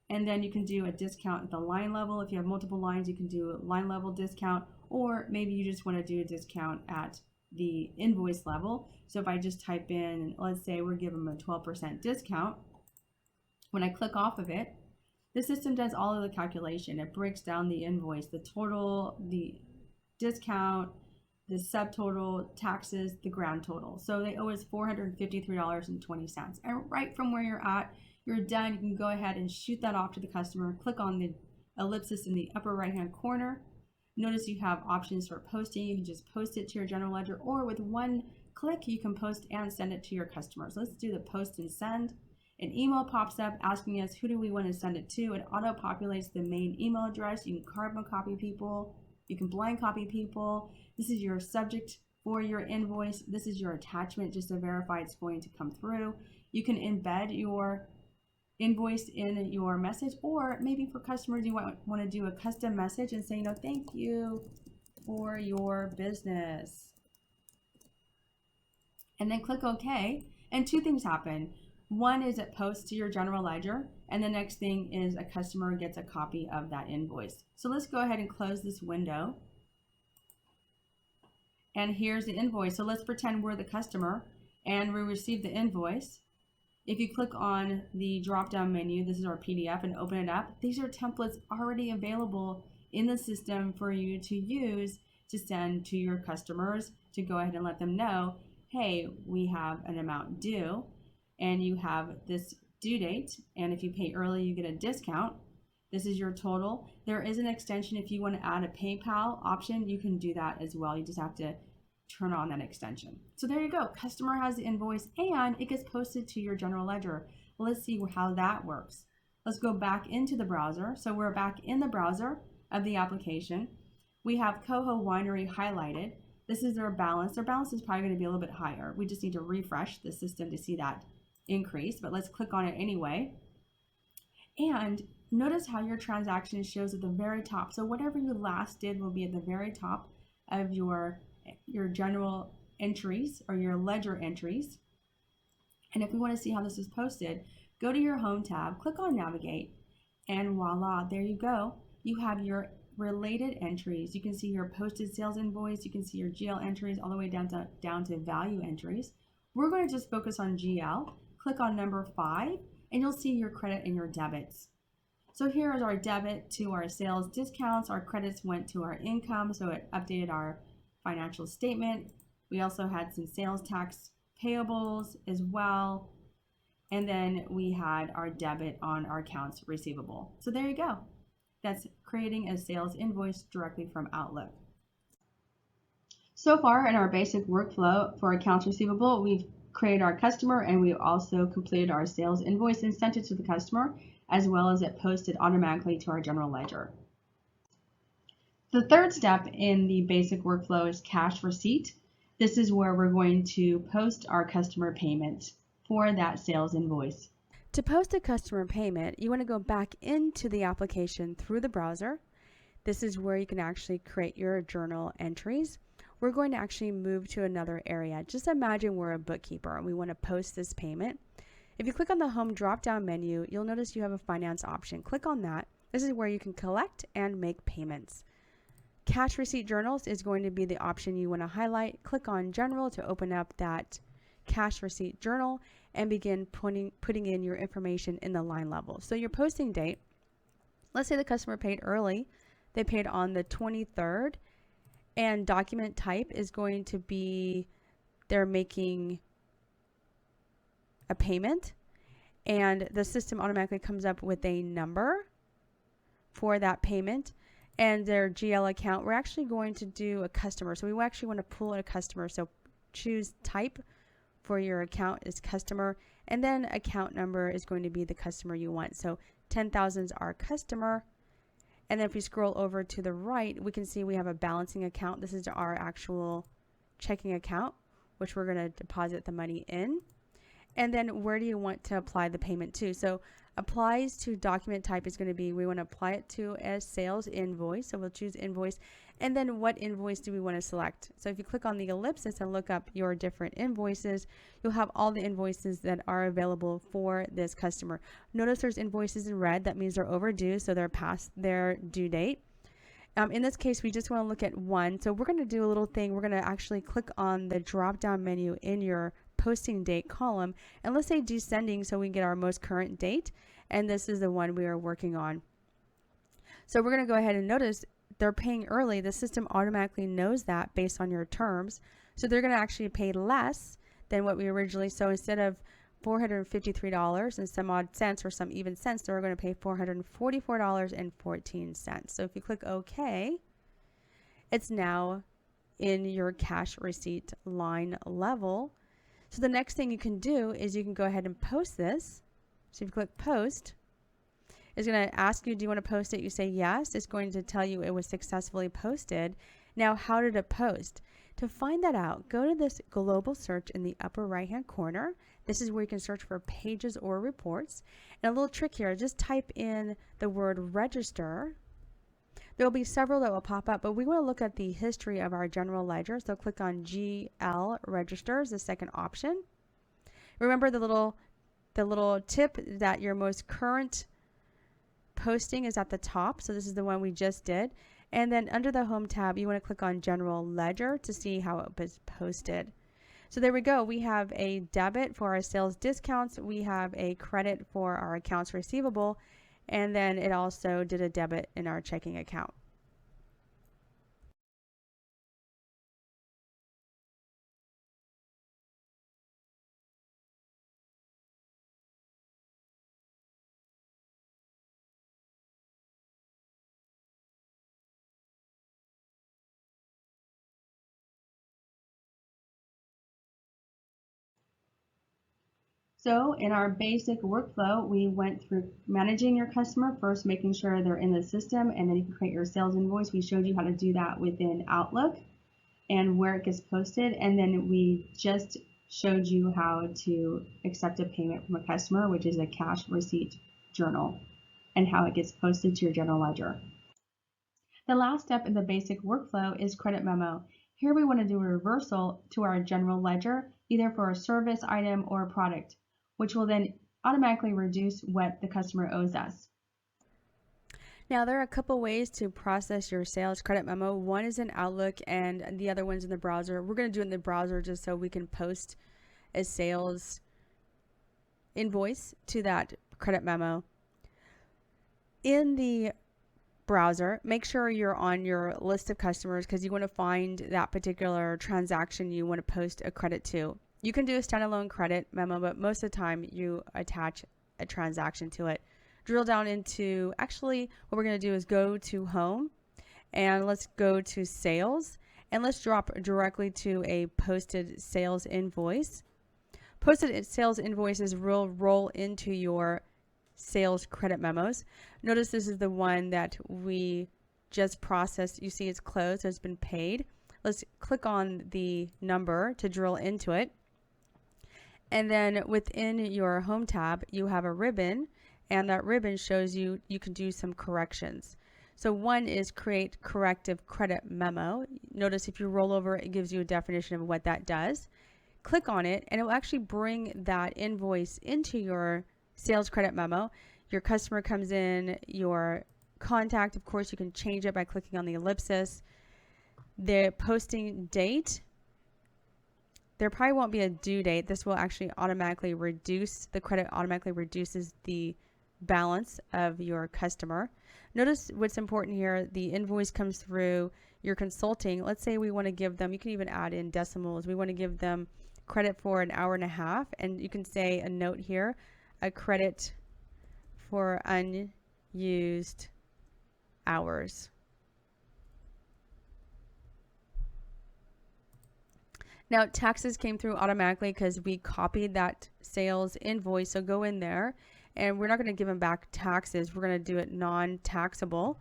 And then you can do a discount at the line level. If you have multiple lines, you can do a line level discount, or maybe you just want to do a discount at the invoice level. So if I just type in, let's say we're giving them a 12% discount, When I click off of it, the system does all of the calculation. It breaks down the invoice, the total, the discount, the subtotal, taxes, the grand total. So they owe us $453.20. And right from where you're at, you're done. You can go ahead and shoot that off to the customer. Click on the ellipsis in the upper right-hand corner. Notice you have options for posting. You can just post it to your general ledger, or with one click, you can post and send it to your customers. Let's do the post and send. An email pops up asking us who do we want to send it to. It auto-populates the main email address. You can carbon copy people. You can blind copy people. This is your subject for your invoice. This is your attachment just to verify it's going to come through. You can embed your invoice in your message, or maybe for customers you want to do a custom message and say, thank you for your business. And then click OK. And two things happen. One is it posts to your general ledger, and the next thing is a customer gets a copy of that invoice. So let's go ahead and close this window. And here's the invoice. So let's pretend we're the customer and we receive the invoice. If you click on the drop-down menu, this is our PDF, and open it up, these are templates already available in the system for you to use to send to your customers to go ahead and let them know, hey, we have an amount due, and you have this due date, and if you pay early, you get a discount. This is your total. There is an extension. If you want to add a PayPal option, you can do that as well. You just have to turn on that extension. So there you go. Customer has the invoice and it gets posted to your general ledger. Let's see how that works. Let's go back into the browser. So we're back in the browser of the application. We have Coho Winery highlighted. This is their balance. Their balance is probably going to be a little bit higher. We just need to refresh the system to see that increase, but let's click on it anyway. And notice how your transaction shows at the very top. So whatever you last did will be at the very top of your general entries or your ledger entries. And if we want to see how this is posted, go to your home tab, click on navigate, and voila, there you go. You have your related entries. You can see your posted sales invoice. You can see your GL entries all the way down to value entries. We're going to just focus on GL. Click on number 5 and you'll see your credit and your debits. So here is our debit to our sales discounts. Our credits went to our income, so it updated our financial statement. We also had some sales tax payables as well. And then we had our debit on our accounts receivable. So there you go. That's creating a sales invoice directly from Outlook. So far in our basic workflow for accounts receivable, we've created our customer and we also completed our sales invoice and sent it to the customer, as well as it posted automatically to our general ledger. The third step in the basic workflow is cash receipt. This is where we're going to post our customer payment for that sales invoice. To post a customer payment, you want to go back into the application through the browser. This is where you can actually create your journal entries. We're going to actually move to another area. Just imagine we're a bookkeeper and we want to post this payment. If you click on the home drop-down menu, you'll notice you have a finance option. Click on that. This is where you can collect and make payments. Cash receipt journals is going to be the option you want to highlight. Click on general to open up that cash receipt journal and begin putting in your information in the line level. So your posting date, let's say the customer paid early. They paid on the 23rd, and document type is going to be they're making a payment, and the system automatically comes up with a number for that payment. And their GL account, we're actually going to do a customer. So we actually want to pull in a customer. So choose type for your account is customer, and then account number is going to be the customer you want. So 10,000 is our customer. And then if we scroll over to the right, we can see we have a balancing account. This is our actual checking account, which we're going to deposit the money in. And then where do you want to apply the payment to? So applies to document type is going to be, we want to apply it to a sales invoice. So we'll choose invoice. And then what invoice do we want to select? So if you click on the ellipsis and look up your different invoices, you'll have all the invoices that are available for this customer. Notice there's invoices in red. That means they're overdue, so they're past their due date. In this case, we just want to look at one. So we're going to do a little thing. We're going to actually click on the drop-down menu in your posting date column, and let's say descending so we can get our most current date, and this is the one we are working on. So we're going to go ahead and notice they're paying early. The system automatically knows that based on your terms. So they're going to actually pay less than what we originally. So instead of $453 and some odd cents or some even cents, they're going to pay $444.14. So if you click OK, it's now in your cash receipt line level. So the next thing you can do is you can go ahead and post this. So if you click post, it's going to ask you, do you want to post it? You say yes. It's going to tell you it was successfully posted. Now, how did it post? To find that out, go to this global search in the upper right hand corner. This is where you can search for pages or reports. And a little trick here, just type in the word register. There will be several that will pop up, but we want to look at the history of our general ledger. So click on GL registers, the second option. Remember the little tip that your most current posting is at the top. So this is the one we just did. And then under the home tab, you want to click on general ledger to see how it was posted. So there we go. We have a debit for our sales discounts. We have a credit for our accounts receivable. And then it also did a debit in our checking account. So in our basic workflow, we went through managing your customer first, making sure they're in the system, and then you can create your sales invoice. We showed you how to do that within Outlook and where it gets posted. And then we just showed you how to accept a payment from a customer, which is a cash receipt journal, and how it gets posted to your general ledger. The last step in the basic workflow is credit memo. Here we want to do a reversal to our general ledger, either for a service item or a product, which will then automatically reduce what the customer owes us. Now, there are a couple ways to process your sales credit memo. One is in Outlook and the other one's in the browser. We're going to do it in the browser just so we can post a sales invoice to that credit memo. In the browser, make sure you're on your list of customers because you want to find that particular transaction you want to post a credit to. You can do a standalone credit memo, but most of the time you attach a transaction to it. Drill down into, actually, what we're going to do is go to home and let's go to sales and let's drop directly to a posted sales invoice. Posted sales invoices will roll into your sales credit memos. Notice this is the one that we just processed. You see it's closed, so it's been paid. Let's click on the number to drill into it. And then within your home tab, you have a ribbon, and that ribbon shows you can do some corrections. So one is create corrective credit memo. Notice if you roll over, it gives you a definition of what that does. Click on it, and it will actually bring that invoice into your sales credit memo. Your customer comes in, your contact, of course, you can change it by clicking on the ellipsis. The posting date, there probably won't be a due date. This will actually automatically reduce, the credit automatically reduces the balance of your customer. Notice what's important here, the invoice comes through your consulting. Let's say we want to give them, you can even add in decimals. We want to give them credit for an hour and a half, and you can say a note here, a credit for unused hours. Now, taxes came through automatically because we copied that sales invoice. So go in there, and we're not going to give them back taxes. We're going to do it non-taxable.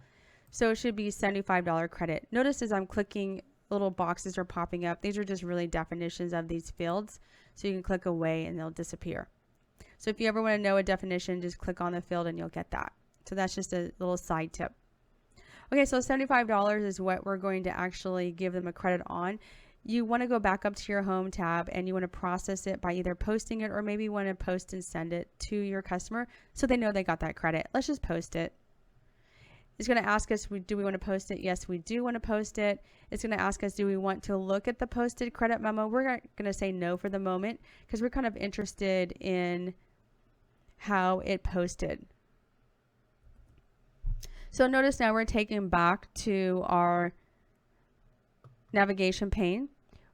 So it should be $75 credit. Notice as I'm clicking, little boxes are popping up. These are just really definitions of these fields. So you can click away and they'll disappear. So if you ever want to know a definition, just click on the field and you'll get that. So that's just a little side tip. Okay, so $75 is what we're going to actually give them a credit on. You want to go back up to your home tab and you want to process it by either posting it or maybe you want to post and send it to your customer so they know they got that credit. Let's just post it. It's going to ask us, do we want to post it? Yes, we do want to post it. It's going to ask us, do we want to look at the posted credit memo? We're going to say no for the moment because we're kind of interested in how it posted. So notice now we're taken back to our navigation pane.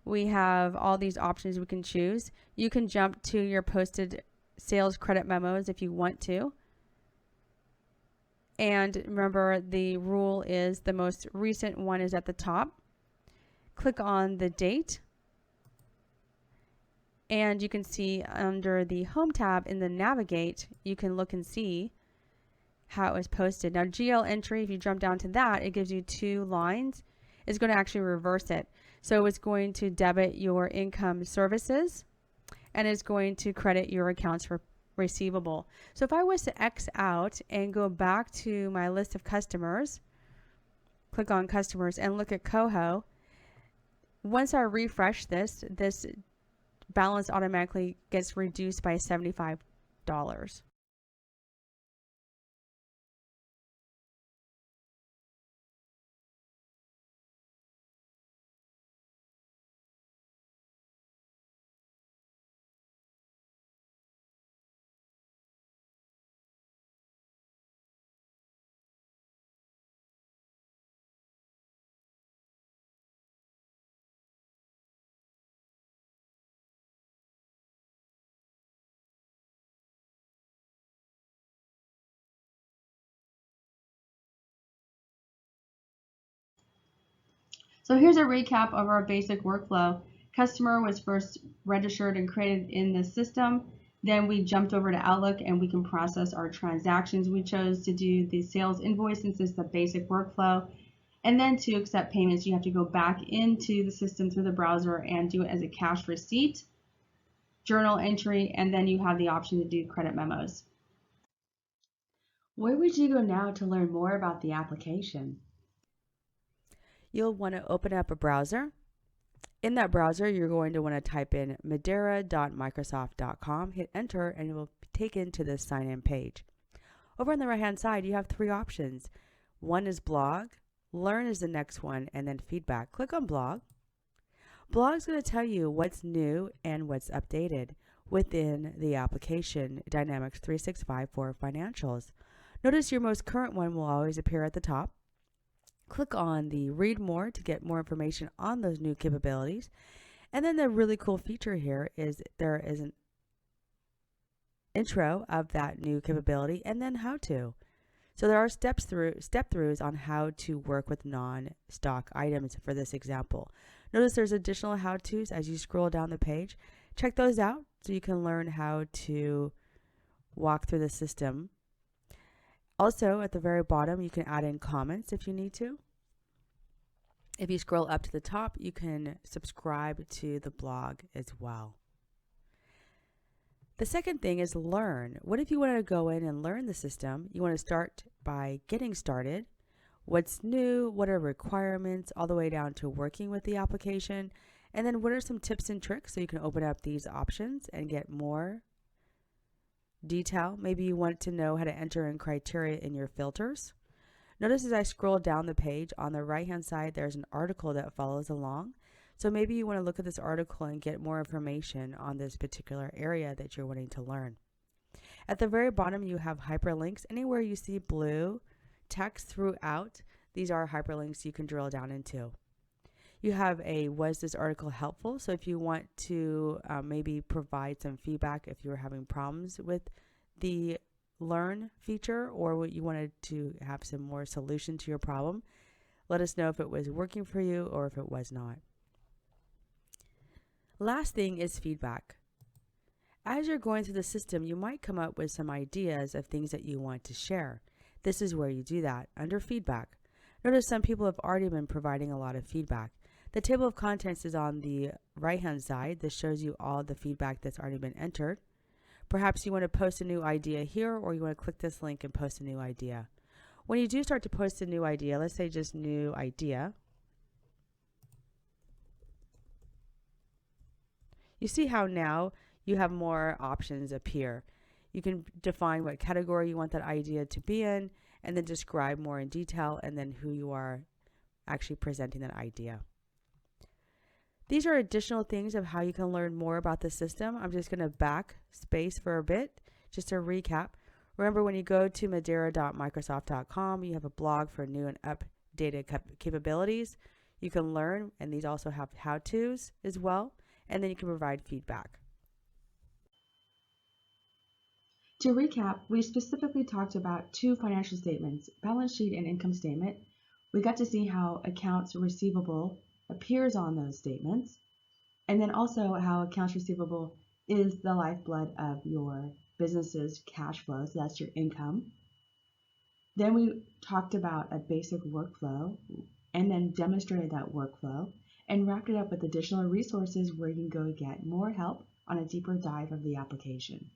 We have all these options we can choose. You can jump to your posted sales credit memos if you want to. And remember, the rule is the most recent one is at the top. Click on the date. And you can see under the Home tab in the Navigate, you can look and see how it was posted. Now, GL entry, if you jump down to that, it gives you 2 lines. It's going to actually reverse it. So it's going to debit your income services, and it's going to credit your accounts for receivable. So if I was to X out and go back to my list of customers, click on customers and look at Coho, once I refresh this balance automatically gets reduced by $75. So here's a recap of our basic workflow. Customer was first registered and created in the system. Then we jumped over to Outlook and we can process our transactions. We chose to do the sales invoice since it's the basic workflow. And then to accept payments, you have to go back into the system through the browser and do it as a cash receipt, journal entry, and then you have the option to do credit memos. Where would you go now to learn more about the application? You'll want to open up a browser. In that browser, you're going to want to type in madeira.microsoft.com, hit enter, and you will be taken to this sign-in page. Over on the right-hand side, you have 3 options. One is blog, learn is the next one, and then feedback. Click on blog. Blog is going to tell you what's new and what's updated within the application Dynamics 365 for financials. Notice your most current one will always appear at the top. Click on the read more to get more information on those new capabilities. And then the really cool feature here is there is an intro of that new capability and then how to. So there are step throughs on how to work with non-stock items for this example. Notice there's additional how-tos as you scroll down the page. Check those out so you can learn how to walk through the system. Also, at the very bottom, you can add in comments if you need to. If you scroll up to the top, you can subscribe to the blog as well. The second thing is learn. What if you want to go in and learn the system? You want to start by getting started. What's new? What are requirements? All the way down to working with the application. And then what are some tips and tricks so you can open up these options and get more detail. Maybe you want to know how to enter in criteria in your filters. Notice as I scroll down the page, on the right hand side there's an article that follows along. So maybe you want to look at this article and get more information on this particular area that you're wanting to learn. At the very bottom you have hyperlinks. Anywhere you see blue text throughout, these are hyperlinks you can drill down into. You have a was this article helpful? So if you want to maybe provide some feedback if you're having problems with the learn feature or what you wanted to have some more solution to your problem, let us know if it was working for you or if it was not. Last thing is feedback. As you're going through the system, you might come up with some ideas of things that you want to share. This is where you do that, under feedback. Notice some people have already been providing a lot of feedback. The table of contents is on the right-hand side. This shows you all the feedback that's already been entered. Perhaps you want to post a new idea here, or you want to click this link and post a new idea. When you do start to post a new idea, let's say just new idea, you see how now you have more options appear. You can define what category you want that idea to be in, and then describe more in detail, and then who you are actually presenting that idea. These are additional things of how you can learn more about the system. I'm just going to backspace for a bit just to recap. Remember, when you go to madeira.microsoft.com, you have a blog for new and updated capabilities. You can learn, and these also have how-tos as well, and then you can provide feedback. To recap, we specifically talked about two financial statements, balance sheet and income statement. We got to see how accounts receivable appears on those statements, and then also how accounts receivable is the lifeblood of your business's cash flow, so that's your income. Then we talked about a basic workflow and then demonstrated that workflow and wrapped it up with additional resources where you can go get more help on a deeper dive of the application.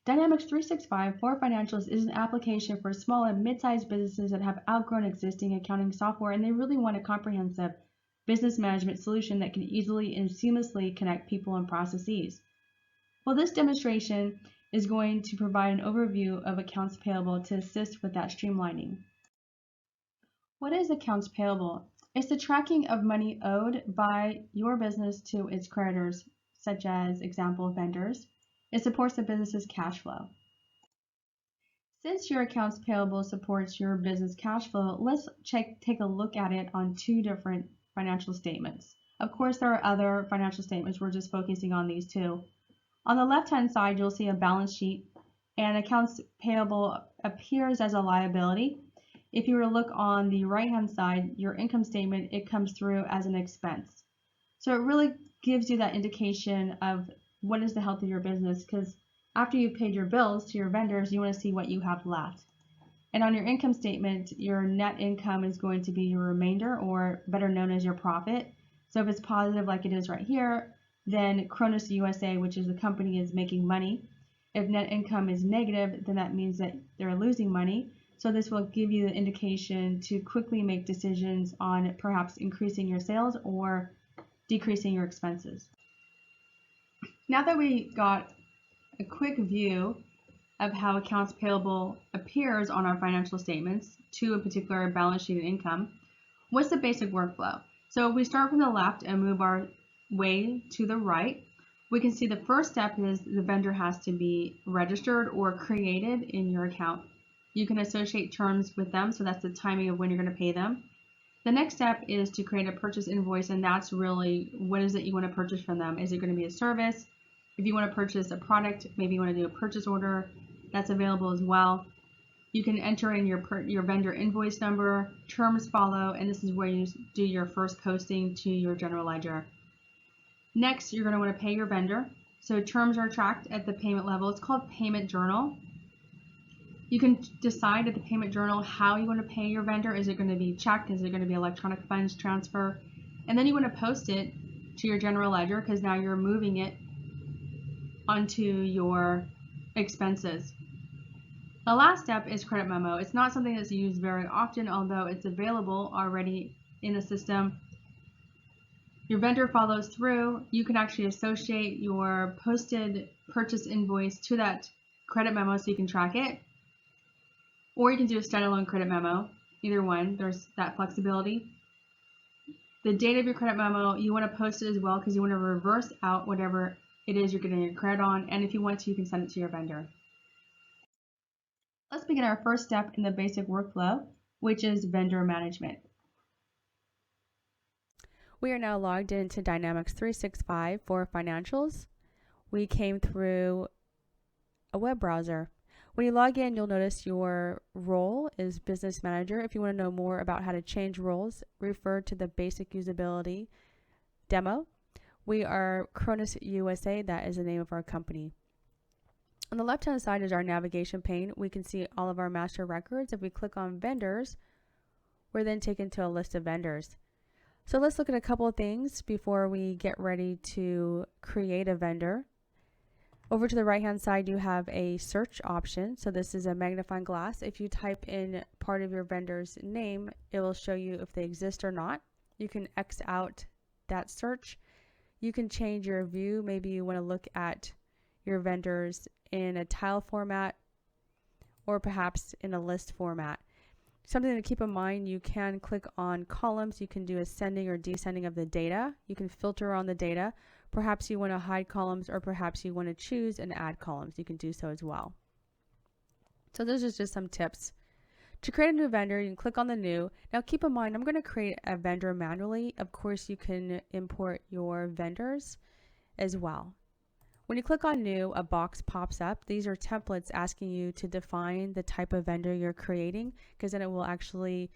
Dynamics 365 for Financials is an application for small and mid-sized businesses that have outgrown existing accounting software and they really want a comprehensive business management solution that can easily and seamlessly connect people and processes. Well, this demonstration is going to provide an overview of accounts payable to assist with that streamlining. What is accounts payable? It's the tracking of money owed by your business to its creditors, such as example vendors. It supports the business's cash flow. Since your accounts payable supports your business cash flow, let's take a look at it on two different financial statements. Of course, there are other financial statements. We're just focusing on these two. On the left-hand side, you'll see a balance sheet, and accounts payable appears as a liability. If you were to look on the right-hand side, your income statement, it comes through as an expense. So it really gives you that indication of what is the health of your business, because after you've paid your bills to your vendors, you want to see what you have left. And on your income statement, your net income is going to be your remainder, or better known as your profit. So if it's positive like it is right here, then Kronos USA, which is the company, is making money. If net income is negative, then that means that they're losing money. So this will give you the indication to quickly make decisions on perhaps increasing your sales or decreasing your expenses. Now that we got a quick view of how accounts payable appears on our financial statements to a particular balance sheet and income, what's the basic workflow? So if we start from the left and move our way to the right, we can see the first step is the vendor has to be registered or created in your account. You can associate terms with them, so that's the timing of when you're going to pay them. The next step is to create a purchase invoice, and that's really what is it you want to purchase from them. Is it going to be a service? If you want to purchase a product, maybe you want to do a purchase order, that's available as well. You can enter in your vendor invoice number, terms follow, and this is where you do your first posting to your general ledger. Next, you're going to want to pay your vendor. So terms are tracked at the payment level. It's called payment journal. You can decide at the payment journal how you want to pay your vendor. Is it going to be check? Is it going to be electronic funds transfer? And then you want to post it to your general ledger because now you're moving it onto your expenses. The last step is credit memo. It's not something that's used very often, although it's available already in the system. Your vendor follows through. You can actually associate your posted purchase invoice to that credit memo so you can track it. Or you can do a standalone credit memo. Either one, there's that flexibility. The date of your credit memo, you want to post it as well because you want to reverse out whatever it is you're getting your credit on, and if you want to, you can send it to your vendor. Let's begin our first step in the basic workflow, which is vendor management. We are now logged into Dynamics 365 for Financials. We came through a web browser. When you log in, you'll notice your role is Business Manager. If you want to know more about how to change roles, refer to the basic usability demo. We are Kronos USA, that is the name of our company. On the left-hand side is our navigation pane. We can see all of our master records. If we click on vendors, we're then taken to a list of vendors. So let's look at a couple of things before we get ready to create a vendor. Over to the right-hand side, you have a search option. So this is a magnifying glass. If you type in part of your vendor's name, it will show you if they exist or not. You can X out that search. You can change your view. Maybe you want to look at your vendors in a tile format or perhaps in a list format. Something to keep in mind, you can click on columns. You can do ascending or descending of the data. You can filter on the data. Perhaps you want to hide columns, or perhaps you want to choose and add columns. You can do so as well. So those are just some tips. To create a new vendor, you can click on the new. Now keep in mind, I'm going to create a vendor manually. Of course, you can import your vendors as well. When you click on new, a box pops up. These are templates asking you to define the type of vendor you're creating, because then it will actually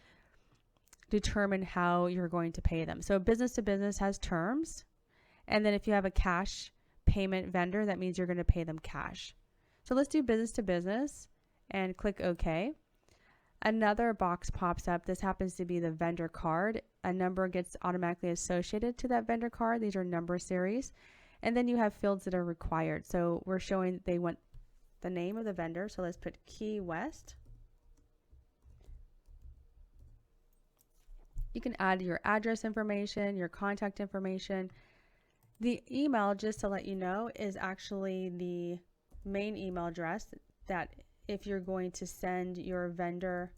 determine how you're going to pay them. So business to business has terms. And then if you have a cash payment vendor, that means you're going to pay them cash. So let's do business to business and click OK. Another box pops up. This happens to be the vendor card. A number gets automatically associated to that vendor card. These are number series. And then you have fields that are required. So we're showing they want the name of the vendor. So let's put Key West. You can add your address information, your contact information. The email, just to let you know, is actually the main email address that if you're going to send your vendor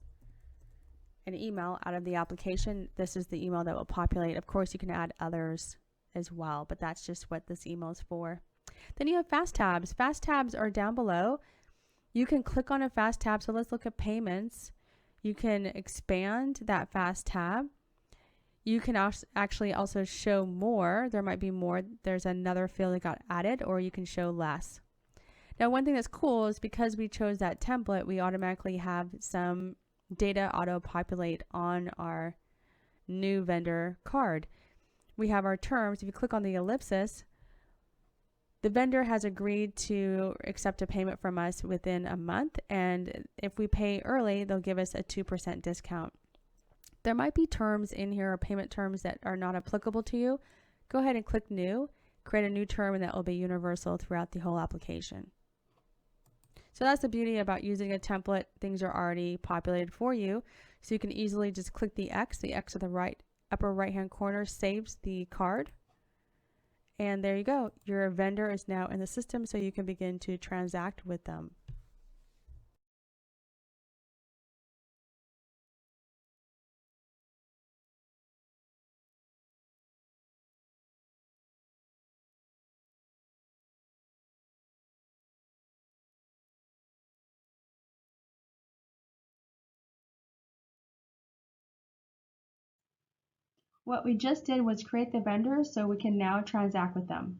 an email out of the application, this is the email that will populate. Of course, you can add others as well, but that's just what this email is for. Then you have fast tabs. Fast tabs are down below. You can click on a fast tab. So let's look at payments. You can expand that fast tab. You can actually also show more. There might be more. There's another field that got added, or you can show less. Now, one thing that's cool is because we chose that template, we automatically have some data auto-populate on our new vendor card. We have our terms. If you click on the ellipsis, the vendor has agreed to accept a payment from us within a month, and if we pay early, they'll give us a 2% discount. There might be terms in here or payment terms that are not applicable to you. Go ahead and click New, create a new term, and that will be universal throughout the whole application. So that's the beauty about using a template. Things are already populated for you, so you can easily just click the X. The X at the upper right-hand corner saves the card. And there you go. Your vendor is now in the system, so you can begin to transact with them. What we just did was create the vendor, so we can now transact with them.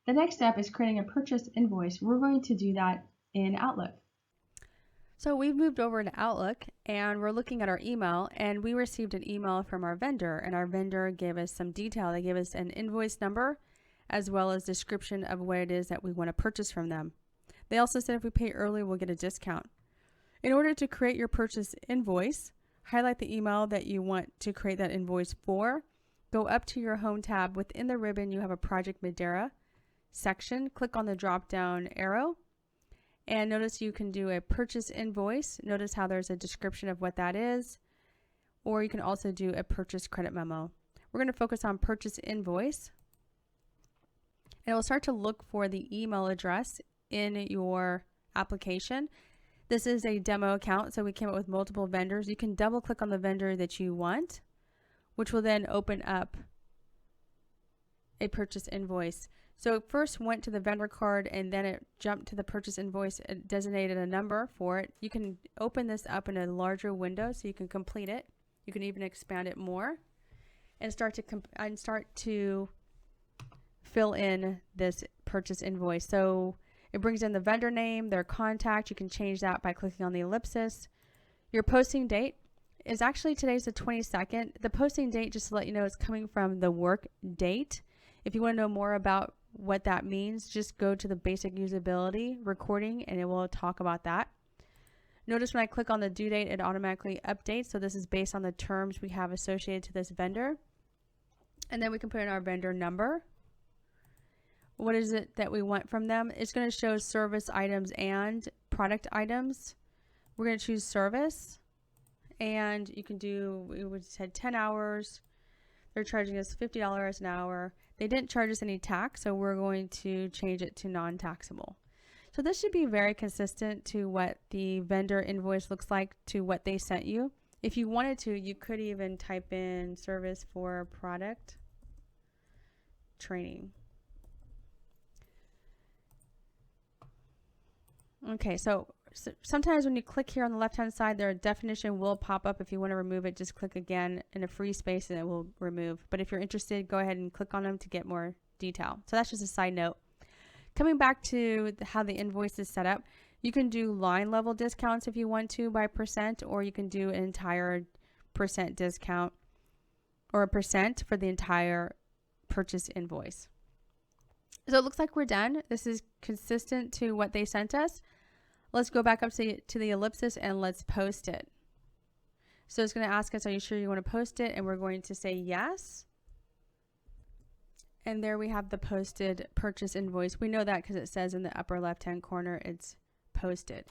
The next step is creating a purchase invoice. We're going to do that in Outlook. So we've moved over to Outlook, and we're looking at our email, and we received an email from our vendor, and our vendor gave us some detail. They gave us an invoice number as well as description of what it is that we want to purchase from them. They also said if we pay early, we'll get a discount. In order to create your purchase invoice, highlight the email that you want to create that invoice for. Go up to your Home tab. Within the ribbon, you have a Project Madeira section. Click on the drop-down arrow, and notice you can do a purchase invoice. Notice how there's a description of what that is, or you can also do a purchase credit memo. We're going to focus on purchase invoice, and it will start to look for the email address in your application. This is a demo account, so we came up with multiple vendors. You can double click on the vendor that you want, which will then open up a purchase invoice. So it first went to the vendor card, and then it jumped to the purchase invoice. It designated a number for it. You can open this up in a larger window so you can complete it. You can even expand it more and start to fill in this purchase invoice. So it brings in the vendor name, their contact. You can change that by clicking on the ellipsis. Your posting date is actually today's the 22nd. The posting date, just to let you know, is coming from the work date. If you want to know more about what that means, just go to the basic usability recording and it will talk about that. Notice when I click on the due date, it automatically updates. So this is based on the terms we have associated to this vendor. And then we can put in our vendor number. What is it that we want from them? It's going to show service items and product items. We're going to choose service, and you can do, we said 10 hours. They're charging us $50 an hour. They didn't charge us any tax, so we're going to change it to non-taxable. So this should be very consistent to what the vendor invoice looks like to what they sent you. If you wanted to, you could even type in service for product training. Okay, so sometimes when you click here on the left-hand side, their definition will pop up. If you want to remove it, just click again in a free space and it will remove. But if you're interested, go ahead and click on them to get more detail. So that's just a side note. Coming back to how the invoice is set up, you can do line level discounts if you want to by percent, or you can do an entire percent discount or a percent for the entire purchase invoice. So it looks like we're done. This is consistent to what they sent us. Let's go back up to the ellipsis and let's post it. So it's going to ask us, are you sure you want to post it? And we're going to say yes. And there we have the posted purchase invoice. We know that because it says in the upper left-hand corner it's posted.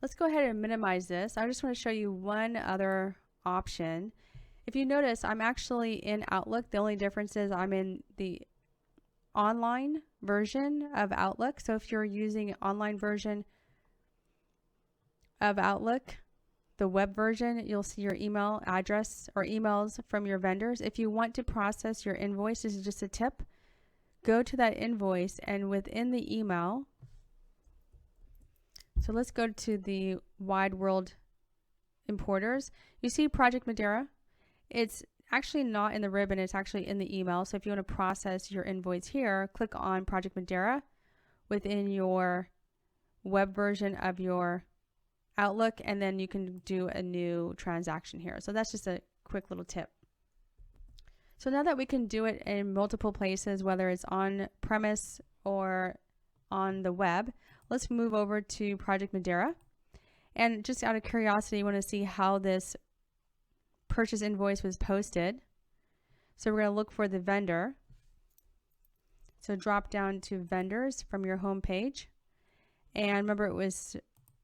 Let's go ahead and minimize this. I just want to show you one other option. If you notice, I'm actually in Outlook. The only difference is I'm in the online version of Outlook. So if you're using an online version of Outlook, the web version, you'll see your email address or emails from your vendors. If you want to process your invoice, this is just a tip. Go to that invoice and within the email, so let's go to the wide world importers. You see Project Madeira. It's actually not in the ribbon, it's actually in the email. So if you want to process your invoice here, click on Project Madeira within your web version of your Outlook, and then you can do a new transaction here. So that's just a quick little tip. So now that we can do it in multiple places, whether it's on premise or on the web, let's move over to Project Madeira. And just out of curiosity, you want to see how this purchase invoice was posted. So we're going to look for the vendor. So drop down to vendors from your home page. And remember, it was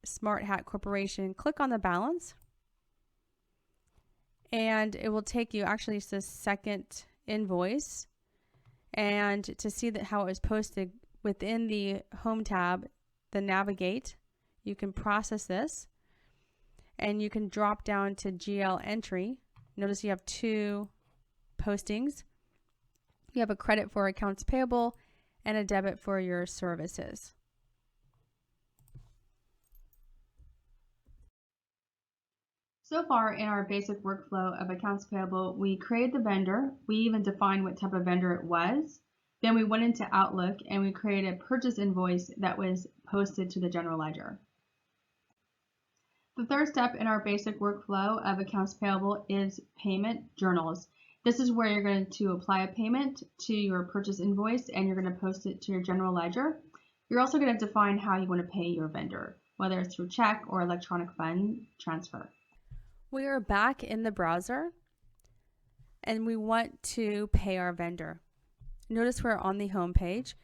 Smart Hat Corporation. Click on the balance. And it will take you, actually it's the second invoice. And to see that how it was posted within the home tab, the navigate, you can process this. And you can drop down to GL entry. Notice you have two postings. You have a credit for accounts payable and a debit for your services. So far in our basic workflow of accounts payable, we created the vendor. We even defined what type of vendor it was. Then we went into Outlook and we created a purchase invoice that was posted to the general ledger. The third step in our basic workflow of accounts payable is payment journals. This is where you're going to apply a payment to your purchase invoice and you're going to post it to your general ledger. You're also going to define how you want to pay your vendor, whether it's through check or electronic fund transfer. We are back in the browser and we want to pay our vendor. Notice we're on the home page.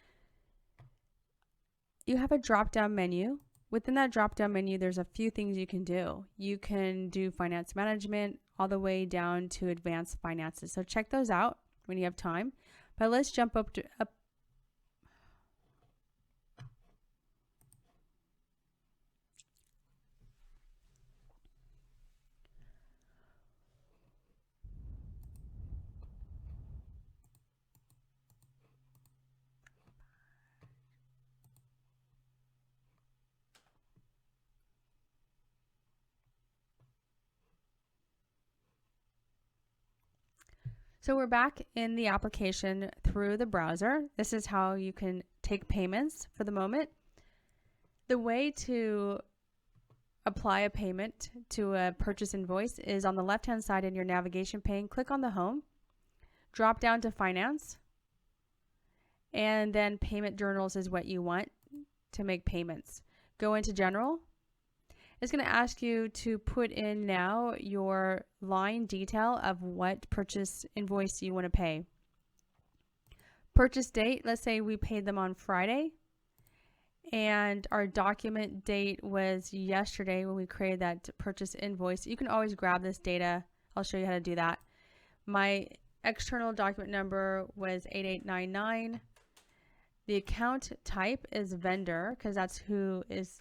You have a drop-down menu. Within that drop-down menu, there's a few things you can do. You can do finance management all the way down to advanced finances. So check those out when you have time. But let's jump up to So we're back in the application through the browser. This is how you can take payments for the moment. The way to apply a payment to a purchase invoice is on the left-hand side in your navigation pane. Click on the home, drop down to finance, and then payment journals is what you want to make payments. Go into general. It's going to ask you to put in now your line detail of what purchase invoice you want to pay. Purchase date, let's say we paid them on Friday and our document date was yesterday when we created that purchase invoice. You can always grab this data. I'll show you how to do that. My external document number was 8899. The account type is vendor because that's who is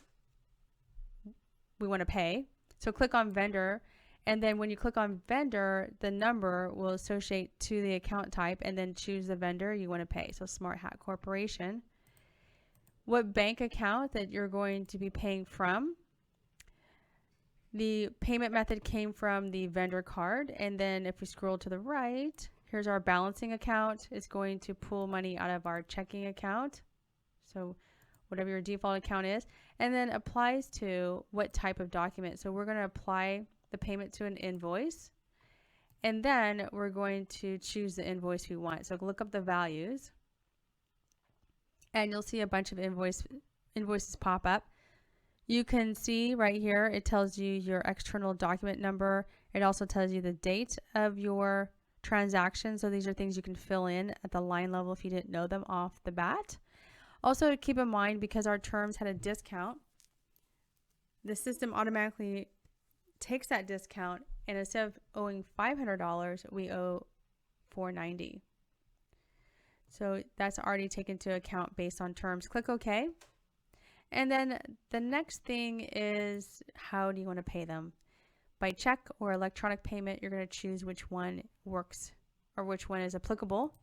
we want to pay. So click on vendor, and then when you click on vendor, the number will associate to the account type, and then choose the vendor you want to pay. So Smart Hat Corporation. What bank account that you're going to be paying from. The payment method came from the vendor card, and then if we scroll to the right, here's our balancing account. It's going to pull money out of our checking account. So whatever your default account is, and then applies to what type of document. So we're going to apply the payment to an invoice, and then we're going to choose the invoice we want. So look up the values, and you'll see a bunch of invoices pop up. You can see right here, it tells you your external document number. It also tells you the date of your transaction. So these are things you can fill in at the line level if you didn't know them off the bat. Also keep in mind, because our terms had a discount, the system automatically takes that discount, and instead of owing $500, we owe $490. So that's already taken into account based on terms. Click OK. And then the next thing is, how do you want to pay them? By check or electronic payment, you're going to choose which one works or which one is applicable.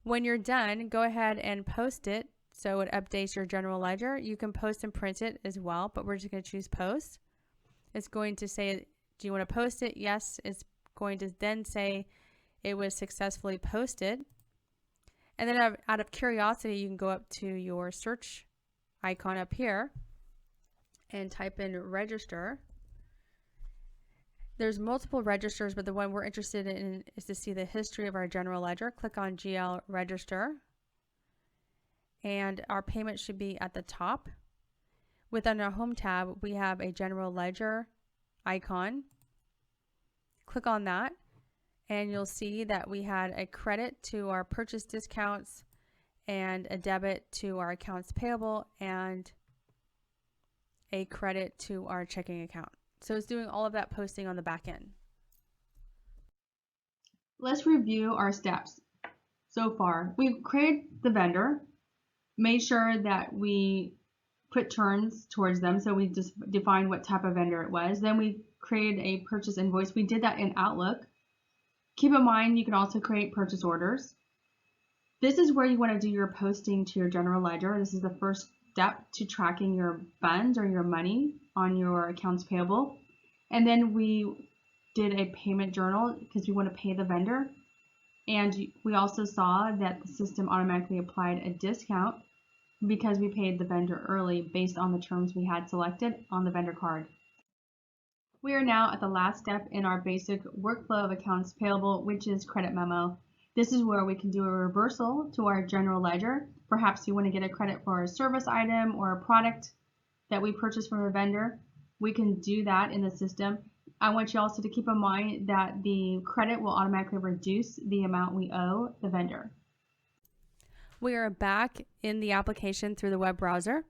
When you're done, go ahead and post it so it updates your general ledger. You can post and print it as well, but we're just going to choose post. It's going to say, do you want to post it? Yes. It's going to then say it was successfully posted. And then out of curiosity, you can go up to your search icon up here and type in register. There's multiple registers, but the one we're interested in is to see the history of our general ledger. Click on GL register, and our payment should be at the top. Within our home tab, we have a general ledger icon. Click on that, and you'll see that we had a credit to our purchase discounts and a debit to our accounts payable and a credit to our checking account. So it's doing all of that posting on the back end. Let's review our steps so far. We've created the vendor, made sure that we put terms towards them. So we just defined what type of vendor it was. Then we created a purchase invoice. We did that in Outlook. Keep in mind, you can also create purchase orders. This is where you want to do your posting to your general ledger. This is the first step to tracking your funds or your money on your accounts payable. And then we did a payment journal because we want to pay the vendor. And we also saw that the system automatically applied a discount because we paid the vendor early based on the terms we had selected on the vendor card. We are now at the last step in our basic workflow of accounts payable, which is credit memo. This is where we can do a reversal to our general ledger. Perhaps you want to get a credit for a service item or a product that we purchased from a vendor. We can do that in the system. I want you also to keep in mind that the credit will automatically reduce the amount we owe the vendor. We are back in the application through the web browser.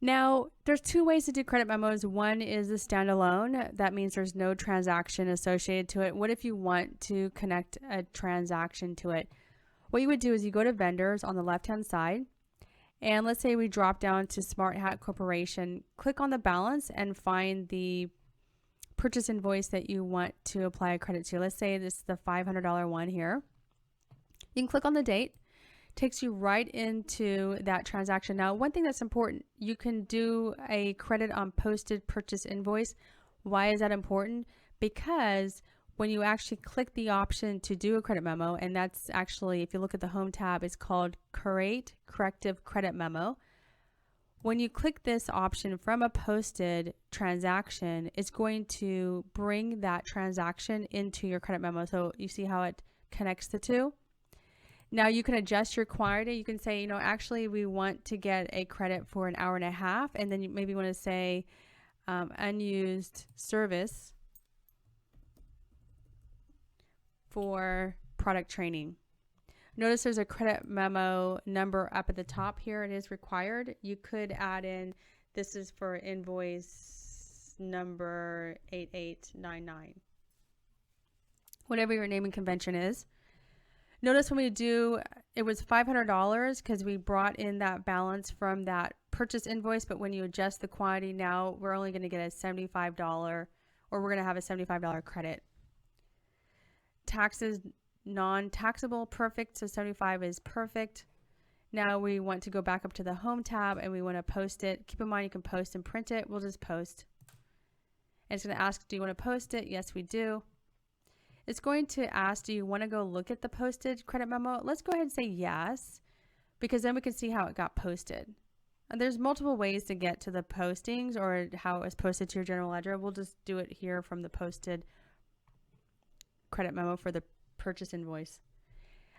Now, there's two ways to do credit memos. One is the standalone. That means there's no transaction associated to it. What if you want to connect a transaction to it? What you would do is you go to vendors on the left-hand side, and let's say we drop down to Smart Hat Corporation. Click on the balance and find the purchase invoice that you want to apply a credit to. Let's say this is the $500 one here. You can click on the date. Takes you right into that transaction. Now, one thing that's important, you can do a credit on posted purchase invoice. Why is that important? Because when you actually click the option to do a credit memo, and that's actually, if you look at the home tab, it's called Create Corrective Credit Memo. When you click this option from a posted transaction, it's going to bring that transaction into your credit memo. So you see how it connects the two? Now you can adjust your quantity. You can say, you know, actually we want to get a credit for an hour and a half, and then you maybe want to say unused service for product training. Notice there's a credit memo number up at the top here. It is required. You could add in, this is for invoice number 8899. whatever your naming convention is. Notice when we do, it was $500 because we brought in that balance from that purchase invoice, but when you adjust the quantity now, we're only going to get a $75, or we're going to have a $75 credit. Taxes, non-taxable, perfect, so 75 is perfect. Now we want to go back up to the home tab and we want to post it. Keep in mind you can post and print it. We'll just post. And it's going to ask, do you want to post it? Yes, we do. It's going to ask, do you want to go look at the posted credit memo? Let's go ahead and say yes, because then we can see how it got posted. And there's multiple ways to get to the postings or how it was posted to your general ledger. We'll just do it here from the posted credit memo for the purchase invoice.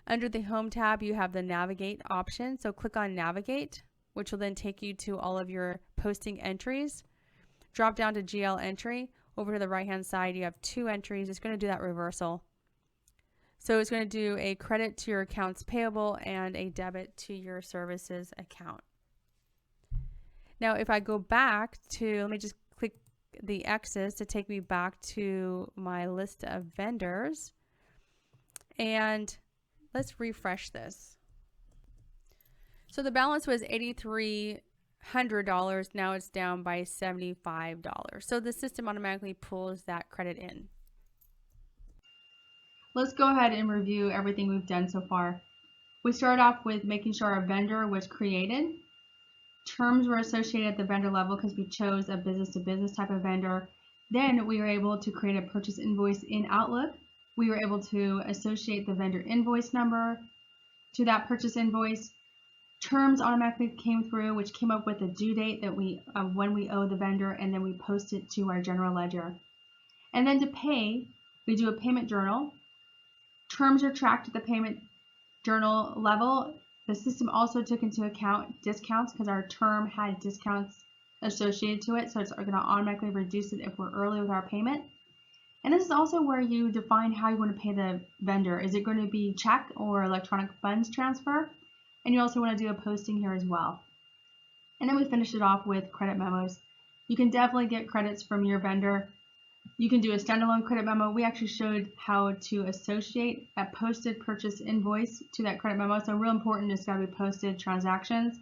Under the home tab, you have the navigate option. So click on navigate, which will then take you to all of your posting entries. Drop down to GL entry. Over to the right hand side, you have 2 entries. It's going to do that reversal. So it's going to do a credit to your accounts payable and a debit to your services account. Now, if I go back to, let me just click the X's to take me back to my list of vendors. And let's refresh this. So the balance was $8,300. Now it's down by $75. So the system automatically pulls that credit in. Let's go ahead and review everything we've done so far. We started off with making sure our vendor was created. Terms were associated at the vendor level because we chose a business-to-business type of vendor. Then we were able to create a purchase invoice in Outlook. We were able to associate the vendor invoice number to that purchase invoice. Terms automatically came through, which came up with a due date that when we owe the vendor, and then we post it to our general ledger. And then to pay, we do a payment journal. Terms are tracked at the payment journal level. The system also took into account discounts because our term had discounts associated to it, so it's going to automatically reduce it if we're early with our payment. And this is also where you define how you want to pay the vendor. Is it going to be check or electronic funds transfer? And you also want to do a posting here as well. And then we finished it off with credit memos. You can definitely get credits from your vendor. You can do a standalone credit memo. We actually showed how to associate a posted purchase invoice to that credit memo. So real important, it's got to be posted transactions.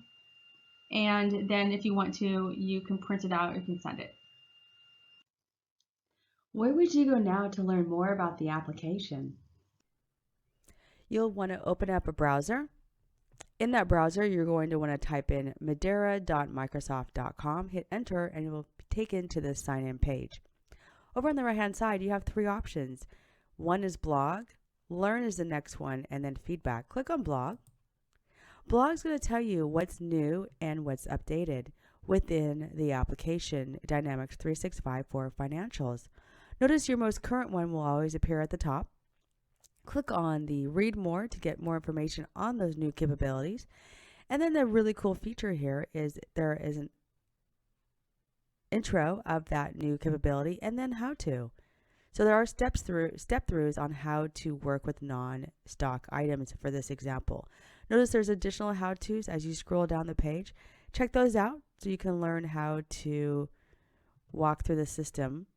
And then if you want to, you can print it out or you can send it. Where would you go now to learn more about the application? You'll want to open up a browser. In that browser, you're going to want to type in madeira.microsoft.com, hit enter, and you will be taken to the sign-in page. Over on the right-hand side, you have 3 options. One is blog, learn is the next one, and then feedback. Click on blog. Blog is going to tell you what's new and what's updated within the application Dynamics 365 for financials. Notice your most current one will always appear at the top. Click on the read more to get more information on those new capabilities. And then the really cool feature here is there is an intro of that new capability and then how to. So there are step-throughs on how to work with non-stock items for this example. Notice there's additional how-tos as you scroll down the page. Check those out so you can learn how to walk through the system.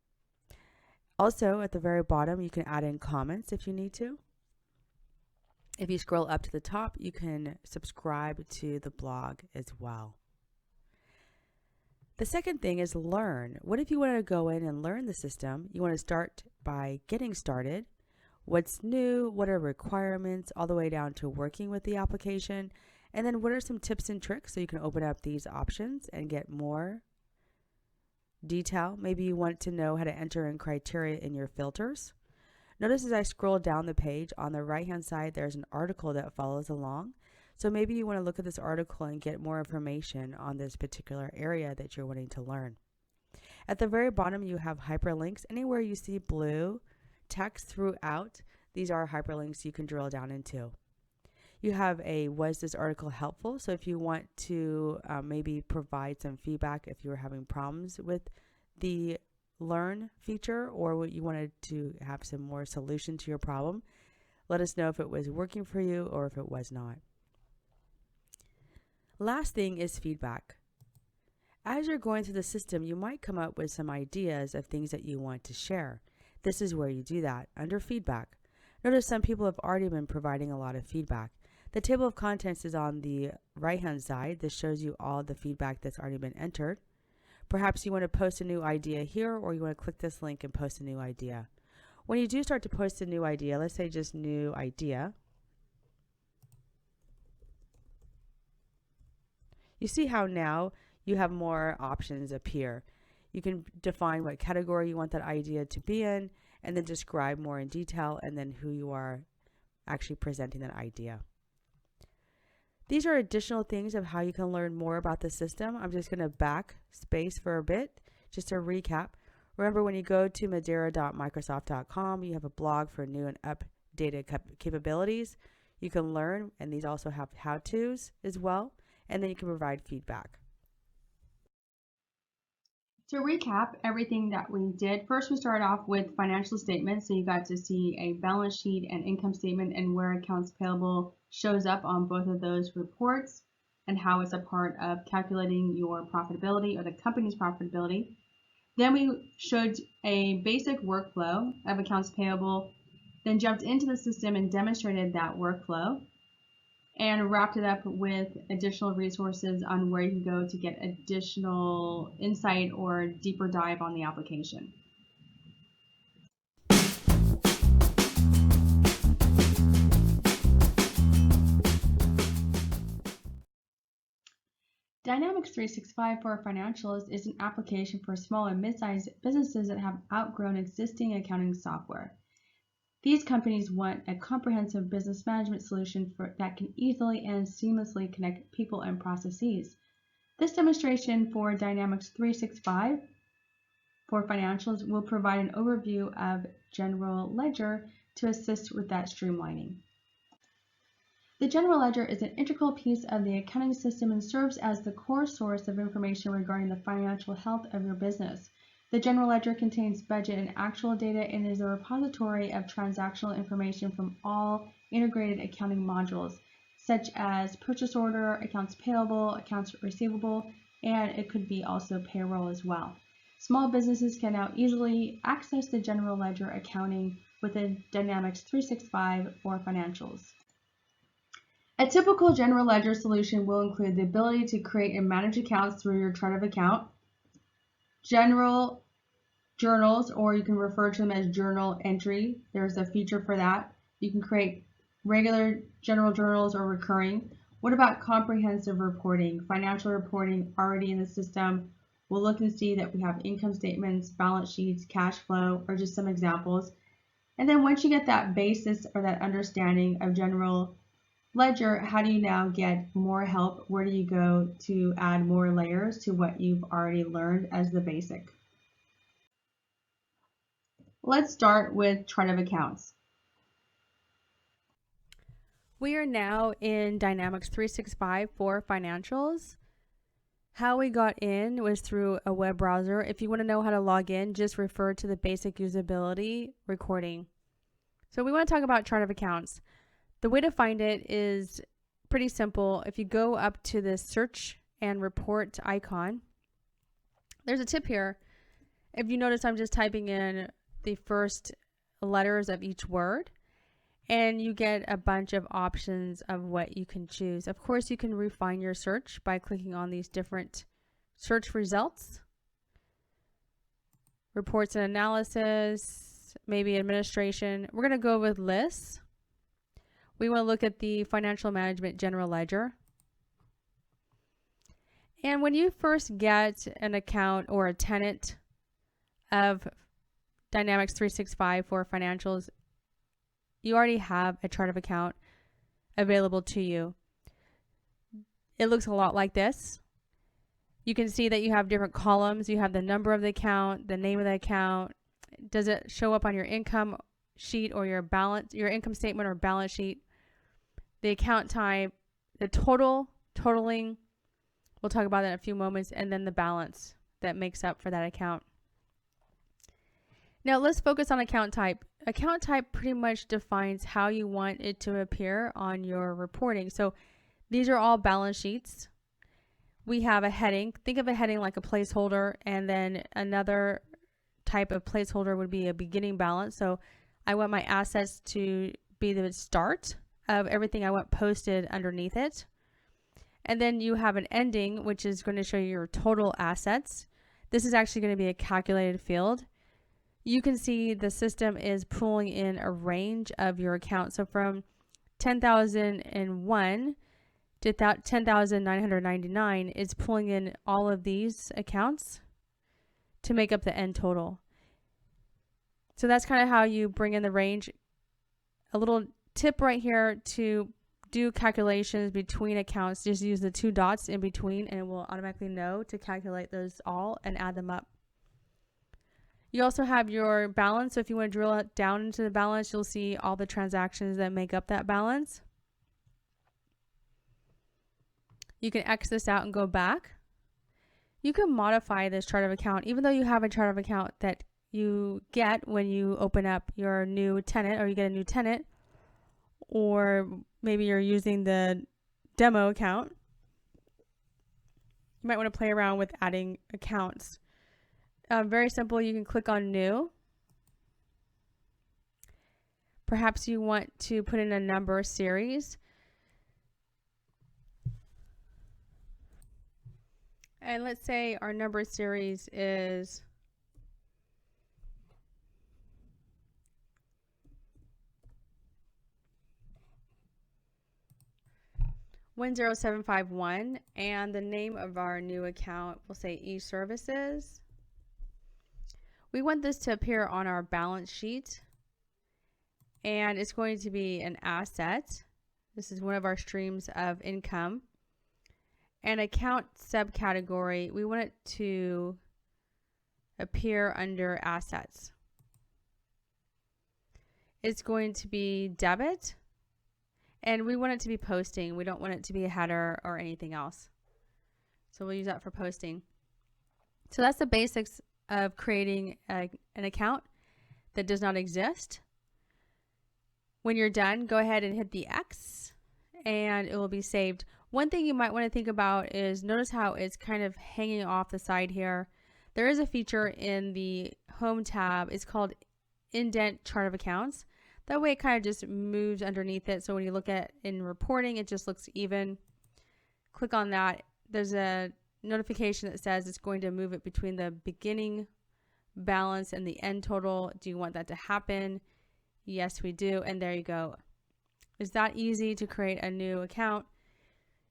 Also, at the very bottom, you can add in comments if you need to. If you scroll up to the top, you can subscribe to the blog as well. The second thing is learn. What if you want to go in and learn the system? You want to start by getting started. What's new? What are requirements? All the way down to working with the application. And then what are some tips and tricks so you can open up these options and get more detail. Maybe you want to know how to enter in criteria in your filters. Notice as I scroll down the page, on the right hand side there's an article that follows along. So maybe you want to look at this article and get more information on this particular area that you're wanting to learn. At the very bottom you have hyperlinks. Anywhere you see blue text throughout, these are hyperlinks you can drill down into. You have a was this article helpful? So if you want to maybe provide some feedback if you were having problems with the learn feature or what you wanted to have some more solution to your problem, let us know if it was working for you or if it was not. Last thing is feedback. As you're going through the system, you might come up with some ideas of things that you want to share. This is where you do that under feedback. Notice some people have already been providing a lot of feedback. The table of contents is on the right-hand side. This shows you all the feedback that's already been entered. Perhaps you want to post a new idea here, or you want to click this link and post a new idea. When you do start to post a new idea, let's say just new idea, you see how now you have more options appear. You can define what category you want that idea to be in, and then describe more in detail, and then who you are actually presenting that idea. These are additional things of how you can learn more about the system. I'm just going to backspace for a bit just to recap. Remember, when you go to madeira.microsoft.com, you have a blog for new and updated capabilities. You can learn, and these also have how-tos as well, and then you can provide feedback. To recap everything that we did, first we started off with financial statements. So you got to see a balance sheet and income statement and where accounts payable shows up on both of those reports and how it's a part of calculating your profitability or the company's profitability. Then we showed a basic workflow of accounts payable, then jumped into the system and demonstrated that workflow, and wrapped it up with additional resources on where you can go to get additional insight or deeper dive on the application. Dynamics 365 for Financials is an application for small and mid-sized businesses that have outgrown existing accounting software. These companies want a comprehensive business management solution that can easily and seamlessly connect people and processes. This demonstration for Dynamics 365 for Financials will provide an overview of General Ledger to assist with that streamlining. The General Ledger is an integral piece of the accounting system and serves as the core source of information regarding the financial health of your business. The General Ledger contains budget and actual data and is a repository of transactional information from all integrated accounting modules, such as purchase order, accounts payable, accounts receivable, and it could be also payroll as well. Small businesses can now easily access the General Ledger accounting within Dynamics 365 for Financials. A typical General Ledger solution will include the ability to create and manage accounts through your chart of account, general journals, or you can refer to them as journal entry. There's a feature for that. You can create regular general journals or recurring. What about comprehensive reporting? Financial reporting already in the system. We'll look and see that we have income statements, balance sheets, cash flow, or just some examples. And then once you get that basis or that understanding of General Ledger, how do you now get more help? Where do you go to add more layers to what you've already learned as the basic? Let's start with chart of accounts. We are now in Dynamics 365 for Financials. How we got in was through a web browser. If you want to know how to log in, just refer to the basic usability recording. So we want to talk about chart of accounts. The way to find it is pretty simple. If you go up to the search and report icon, there's a tip here. If you notice, I'm just typing in the first letters of each word, and you get a bunch of options of what you can choose. Of course, you can refine your search by clicking on these different search results. Reports and analysis, maybe administration. We're going to go with lists. We want to look at the financial management general ledger. And when you first get an account or a tenant of Dynamics 365 for Financials, you already have a chart of account available to you. It looks a lot like this. You can see that you have different columns. You have the number of the account, the name of the account. Does it show up on your income sheet or your income statement or balance sheet? The account type, the totaling. We'll talk about that in a few moments, and then the balance that makes up for that account. Now let's focus on account type. Account type pretty much defines how you want it to appear on your reporting. So these are all balance sheets. We have a heading. Think of a heading like a placeholder, and then another type of placeholder would be a beginning balance. So I want my assets to be the start of everything I want posted underneath it. And then you have an ending, which is going to show you your total assets. This is actually going to be a calculated field. You can see the system is pulling in a range of your accounts. So from 10,001 to 10,999, it's pulling in all of these accounts to make up the end total. So that's kind of how you bring in the range. A little tip right here to do calculations between accounts, just use the 2 dots in between and it will automatically know to calculate those all and add them up. You also have your balance. So if you want to drill it down into the balance, you'll see all the transactions that make up that balance. You can X this out and go back. You can modify this chart of account, even though you have a chart of account that you get when you open up your new tenant or you get a new tenant, or maybe you're using the demo account. You might want to play around with adding accounts. Very simple. You can click on new. Perhaps you want to put in a number series. And let's say our number series is 10751, and the name of our new account, we'll say e-services. We want this to appear on our balance sheet, and it's going to be an asset. This is one of our streams of income. And account subcategory, we want it to appear under assets. It's going to be debit, and we want it to be posting. We don't want it to be a header or anything else. So we'll use that for posting. So that's the basics of creating an account that does not exist. When you're done, go ahead and hit the X and it will be saved. One thing you might want to think about is notice how it's kind of hanging off the side here. There is a feature in the Home tab. It's called Indent Chart of Accounts. That way it kind of just moves underneath it. So when you look at in reporting, it just looks even. Click on that. There's a notification that says it's going to move it between the beginning balance and the end total. Do you want that to happen? Yes, we do. And there you go. It's that easy to create a new account.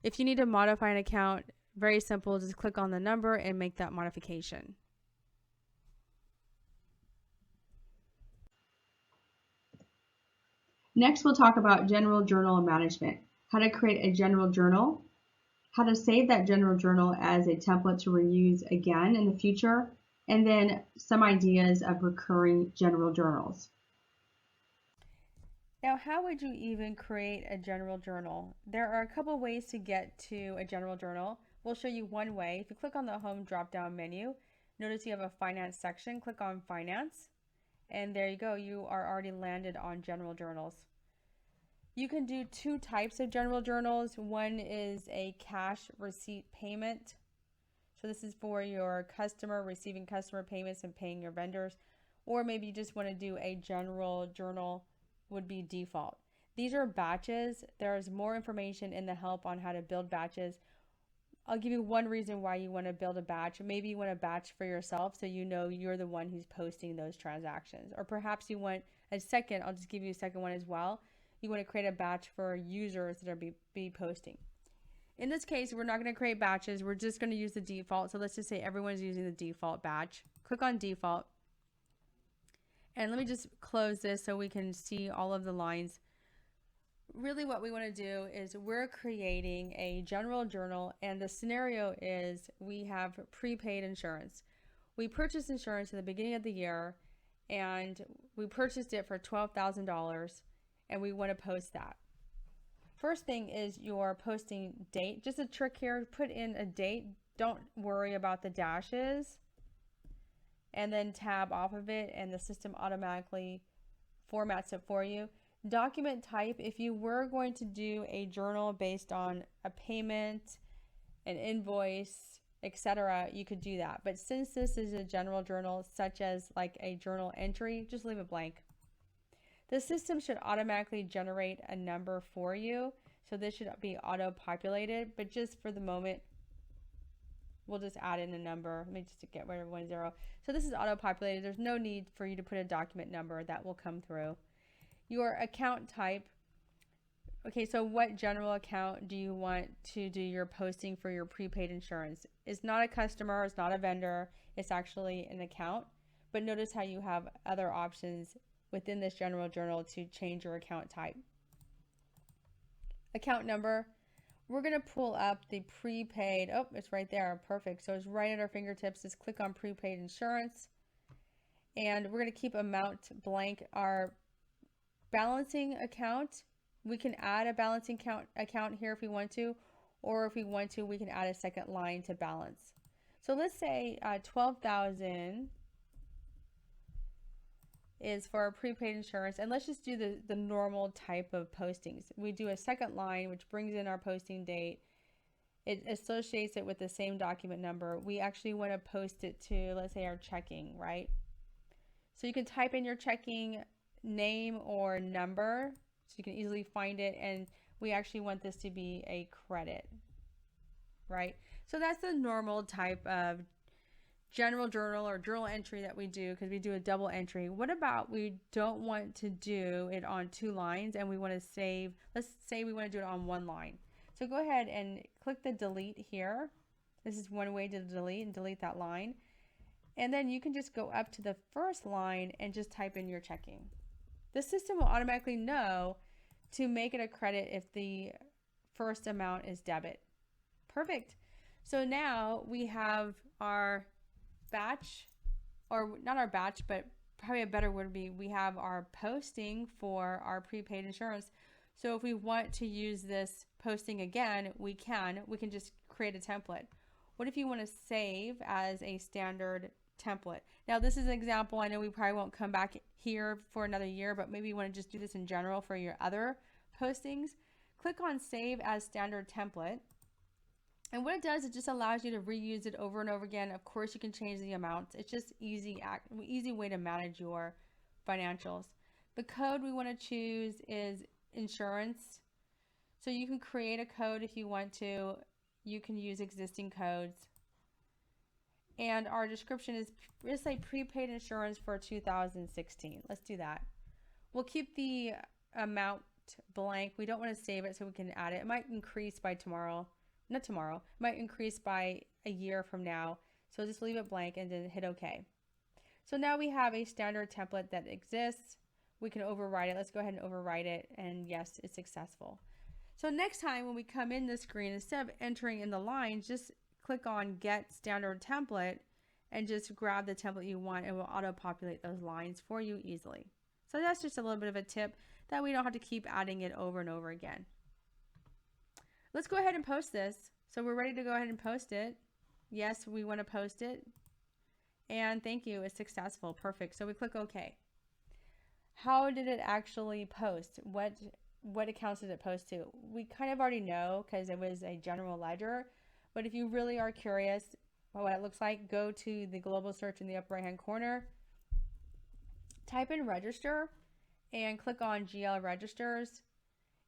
If you need to modify an account, very simple. Just click on the number and make that modification. Next, we'll talk about general journal management, how to create a general journal, how to save that general journal as a template to reuse again in the future, and then some ideas of recurring general journals. Now, how would you even create a general journal? There are a couple ways to get to a general journal. We'll show you one way. If you click on the home drop-down menu, notice you have a finance section. Click on finance, and there you go. You are already landed on general journals. You can do 2 types of general journals. One is a cash receipt payment. So this is for your customer, receiving customer payments and paying your vendors. Or maybe you just want to do a general journal, would be default. These are batches. There's more information in the help on how to build batches. I'll give you one reason why you want to build a batch. Maybe you want a batch for yourself so you know you're the one who's posting those transactions. Or perhaps you want a second, I'll just give you a second one as well. You want to create a batch for users that are be posting. In this case, we're not going to create batches. We're just going to use the default. So let's just say everyone's using the default batch. Click on default. And let me just close this so we can see all of the lines. Really what we want to do is we're creating a general journal, and the scenario is we have prepaid insurance. We purchased insurance in the beginning of the year, and we purchased it for $12,000, and we want to post that. First thing is your posting date. Just a trick here, put in a date. Don't worry about the dashes. And then tab off of it, and the system automatically formats it for you. Document type, if you were going to do a journal based on a payment, an invoice, etc., you could do that. But since this is a general journal, such as like a journal entry, just leave it blank. The system should automatically generate a number for you. So this should be auto-populated, but just for the moment, we'll just add in a number. Let me just get rid of 10. So this is auto-populated. There's no need for you to put a document number. That will come through. Your account type. Okay, so what general account do you want to do your posting for your prepaid insurance? It's not a customer, it's not a vendor, it's actually an account. But notice how you have other options within this general journal to change your account type. Account number. We're going to pull up the prepaid. Oh, it's right there. Perfect. So it's right at our fingertips. Just click on prepaid insurance. And we're going to keep amount blank. Our balancing account, we can add a balancing account here if we want to. Or if we want to, we can add a second line to balance. So let's say 12,000 is for our prepaid insurance, and let's just do the normal type of postings. We do a second line, which brings in our posting date. It associates it with the same document number. We actually want to post it to, let's say, our checking, right? So you can type in your checking name or number, so you can easily find it, and we actually want this to be a credit, right? So that's the normal type of general journal or journal entry that we do, because we do a double entry. What about we don't want to do it on 2 lines and we want to save, let's say we want to do it on 1 line. So go ahead and click the delete here. This is one way to delete that line. And then you can just go up to the first line and just type in your checking. The system will automatically know to make it a credit if the first amount is debit. Perfect. So now we have our batch, or not our batch, but probably a better word would be we have our posting for our prepaid insurance. So if we want to use this posting again, we can just create a template. What if you want to save as a standard template? Now this is an example. I know we probably won't come back here for another year, but maybe you want to just do this in general for your other postings. Click on save as standard template. And what it does, it just allows you to reuse it over and over again. Of course, you can change the amounts. It's just easy way to manage your financials. The code we want to choose is insurance. So you can create a code if you want to. You can use existing codes. And our description is just like prepaid insurance for 2016. Let's do that. We'll keep the amount blank. We don't want to save it so we can add it. It might increase by tomorrow. Not tomorrow, it might increase by a year from now. So just leave it blank and then hit OK. So now we have a standard template that exists. We can override it. Let's go ahead and override it. And yes, it's successful. So next time when we come in the screen, instead of entering in the lines, just click on Get Standard Template and just grab the template you want, and it will auto-populate those lines for you easily. So that's just a little bit of a tip that we don't have to keep adding it over and over again. Let's go ahead and post this. So we're ready to go ahead and post it. Yes, we want to post it. And thank you, it's successful. Perfect. So we click OK. How did it actually post? What accounts did it post to? We kind of already know because it was a general ledger. But if you really are curious about what it looks like, go to the global search in the upper right hand corner. Type in register and click on GL registers.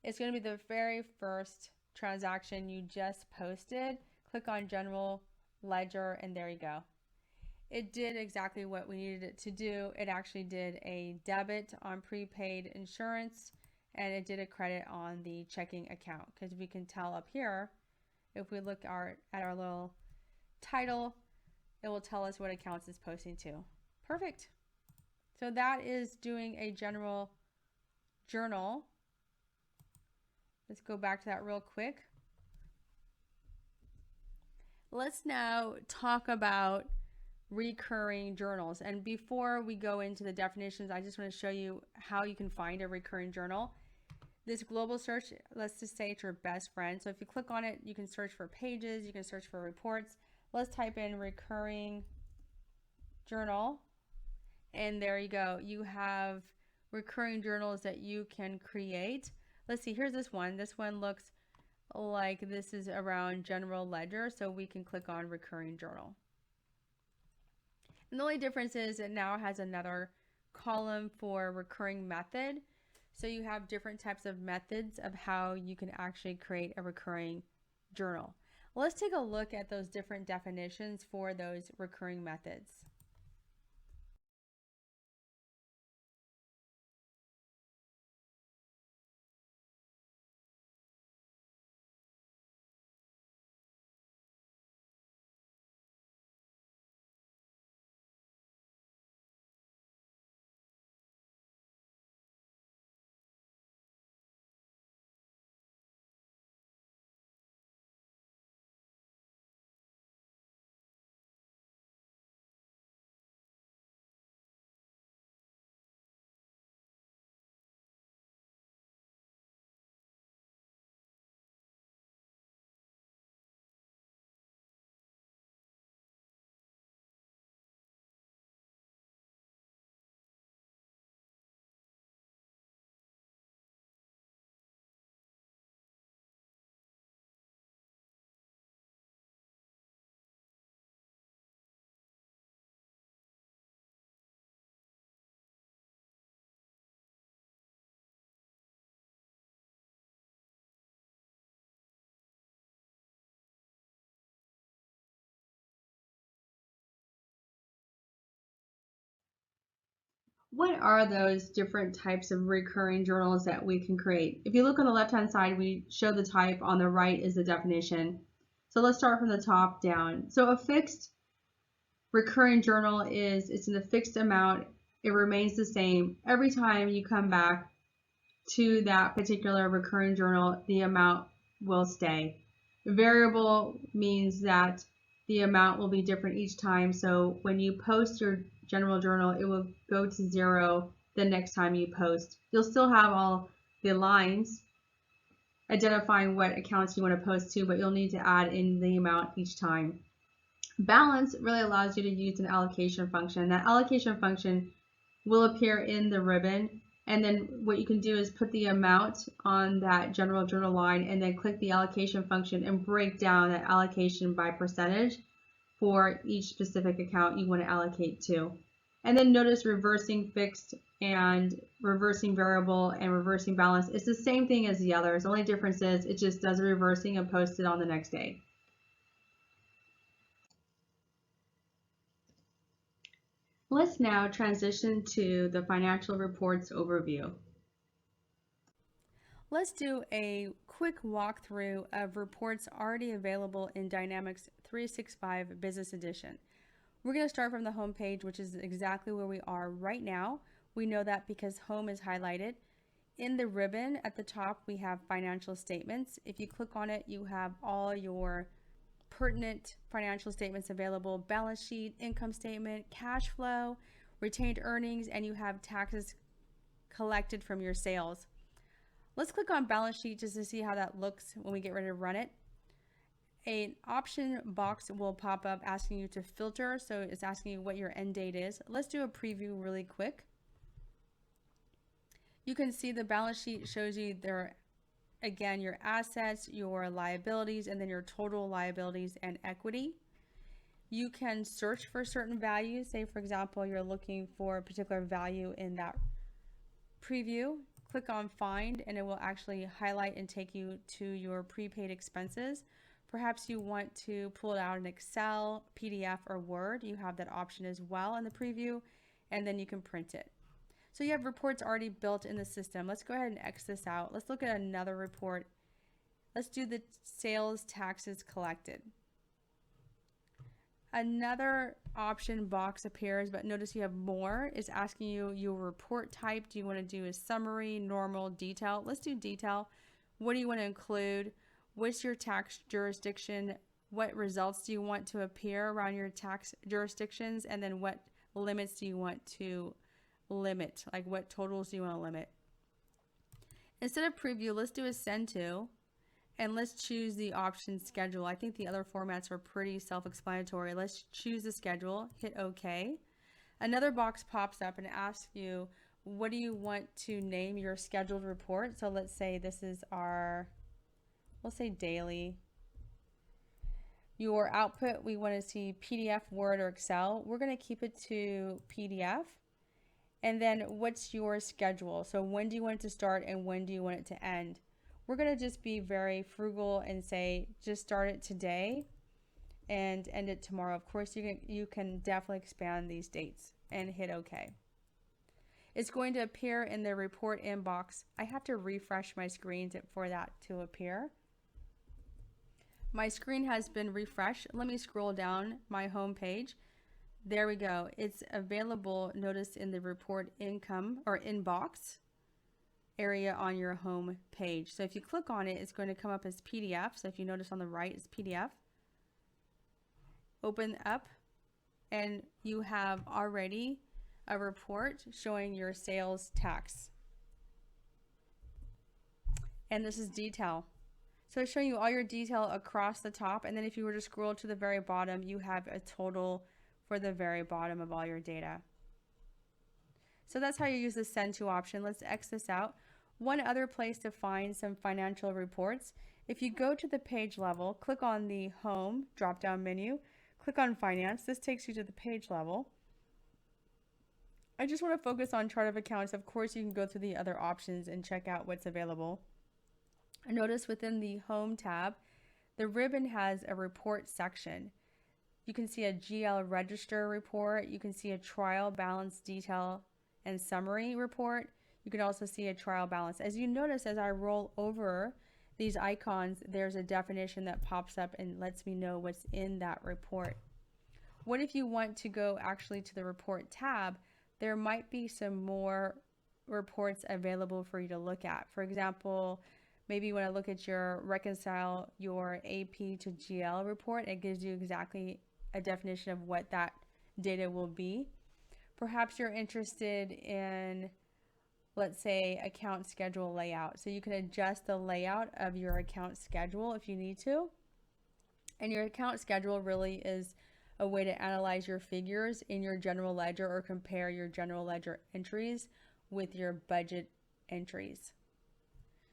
It's going to be the very first transaction you just posted. Click on general ledger and there you go. It did exactly what we needed it to do. It actually did a debit on prepaid insurance and it did a credit on the checking account, because we can tell up here, if we look at our little title, it will tell us what accounts it's posting to. Perfect. So that is doing a general journal. Let's go back to that real quick. Let's now talk about recurring journals. And before we go into the definitions, I just want to show you how you can find a recurring journal. This global search, let's just say it's your best friend. So if you click on it, you can search for pages, you can search for reports. Let's type in recurring journal. And there you go. You have recurring journals that you can create. Let's see, here's this one. This one looks like this is around general ledger, so we can click on recurring journal. And the only difference is it now has another column for recurring method. So you have different types of methods of how you can actually create a recurring journal. Let's take a look at those different definitions for those recurring methods. What are those different types of recurring journals that we can create? If you look on the left-hand side, we show the type. On the right is the definition. So let's start from the top down. So a fixed recurring journal is, it's in a fixed amount. It remains the same. Every time you come back to that particular recurring journal, the amount will stay. Variable means that the amount will be different each time. So when you post your general journal, it will go to 0 the next time you post. You'll still have all the lines identifying what accounts you want to post to, but you'll need to add in the amount each time. Balance really allows you to use an allocation function. That allocation function will appear in the ribbon, and then what you can do is put the amount on that general journal line and then click the allocation function and break down that allocation by percentage for each specific account you want to allocate to. And then notice reversing fixed and reversing variable and reversing balance. It's the same thing as the others. The only difference is it just does a reversing and posts it on the next day. Let's now transition to the financial reports overview. Let's do a quick walkthrough of reports already available in Dynamics 365 Business Edition. We're going to start from the home page, which is exactly where we are right now. We know that because home is highlighted. In the ribbon at the top, we have financial statements. If you click on it, you have all your pertinent financial statements available: balance sheet, income statement, cash flow, retained earnings, and you have taxes collected from your sales. Let's click on balance sheet just to see how that looks when we get ready to run it. An option box will pop up asking you to filter, so it's asking you what your end date is. Let's do a preview really quick. You can see the balance sheet shows you there, again, your assets, your liabilities, and then your total liabilities and equity. You can search for certain values. Say, for example, you're looking for a particular value in that preview. Click on find and it will actually highlight and take you to your prepaid expenses. Perhaps you want to pull it out in Excel, PDF, or Word. You have that option as well in the preview, and then you can print it. So you have reports already built in the system. Let's go ahead and X this out. Let's look at another report. Let's do the sales taxes collected. Another option box appears, but notice you have more. It's asking you your report type. Do you want to do a summary, normal, detail? Let's do detail. What do you want to include? What's your tax jurisdiction? What results do you want to appear around your tax jurisdictions? And then what limits do you want to limit? Like what totals do you want to limit? Instead of preview, let's do a send to. And let's choose the option schedule. I think the other formats are pretty self-explanatory. Let's choose the schedule, hit OK. Another box pops up and asks you, what do you want to name your scheduled report? So let's say this is our, we'll say daily. Your output, we want to see PDF, Word, or Excel. We're going to keep it to PDF. And then what's your schedule? So when do you want it to start and when do you want it to end? We're going to just be very frugal and say just start it today and end it tomorrow. Of course, you can definitely expand these dates and hit OK. It's going to appear in the report inbox. I have to refresh my screen for that to appear. My screen has been refreshed. Let me scroll down my home page. There we go. It's available, notice, in the report income or inbox area on your home page. So if you click on it, it's going to come up as PDF. So if you notice on the right, it's PDF. Open up and you have already a report showing your sales tax. And this is detail. So it's showing you all your detail across the top. And then if you were to scroll to the very bottom, you have a total for the very bottom of all your data. So that's how you use the send to option. Let's X this out. One other place to find some financial reports, if you go to the page level, click on the home drop down menu, click on finance. This takes you to the page level. I just want to focus on chart of accounts. Of course, you can go through the other options and check out what's available. Notice within the home tab, the ribbon has a report section. You can see a GL register report. You can see a trial balance detail and summary report. You can also see a trial balance. As you notice, as I roll over these icons, there's a definition that pops up and lets me know what's in that report. What if you want to go actually to the report tab? There might be some more reports available for you to look at. For example, maybe you want to look at reconcile your AP to GL report. It gives you exactly a definition of what that data will be. Perhaps you're interested in, let's say, account schedule layout. So you can adjust the layout of your account schedule if you need to. And your account schedule really is a way to analyze your figures in your general ledger or compare your general ledger entries with your budget entries.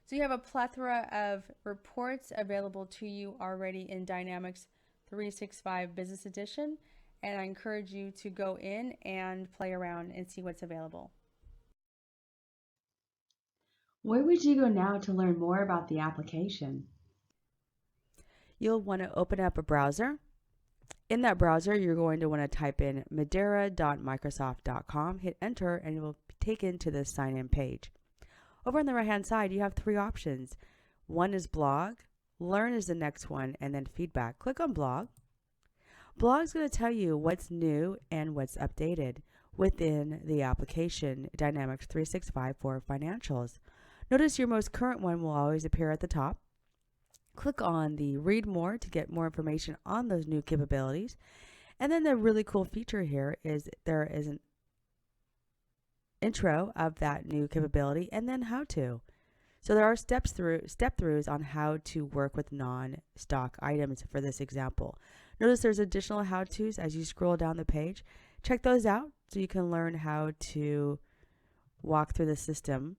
So you have a plethora of reports available to you already in Dynamics 365 Business Edition, and I encourage you to go in and play around and see what's available. Where would you go now to learn more about the application? You'll want to open up a browser. In that browser, you're going to want to type in madeira.microsoft.com, hit enter, and you will be taken to the sign in page. Over on the right hand side, you have three options. One is blog, learn is the next one, and then feedback. Click on blog. Blog is going to tell you what's new and what's updated within the application Dynamics 365 for financials. Notice your most current one will always appear at the top. Click on the read more to get more information on those new capabilities. And then the really cool feature here is there is an intro of that new capability and then how to. So there are step throughs on how to work with non-stock items for this example. Notice there's additional how-tos as you scroll down the page. Check those out so you can learn how to walk through the system.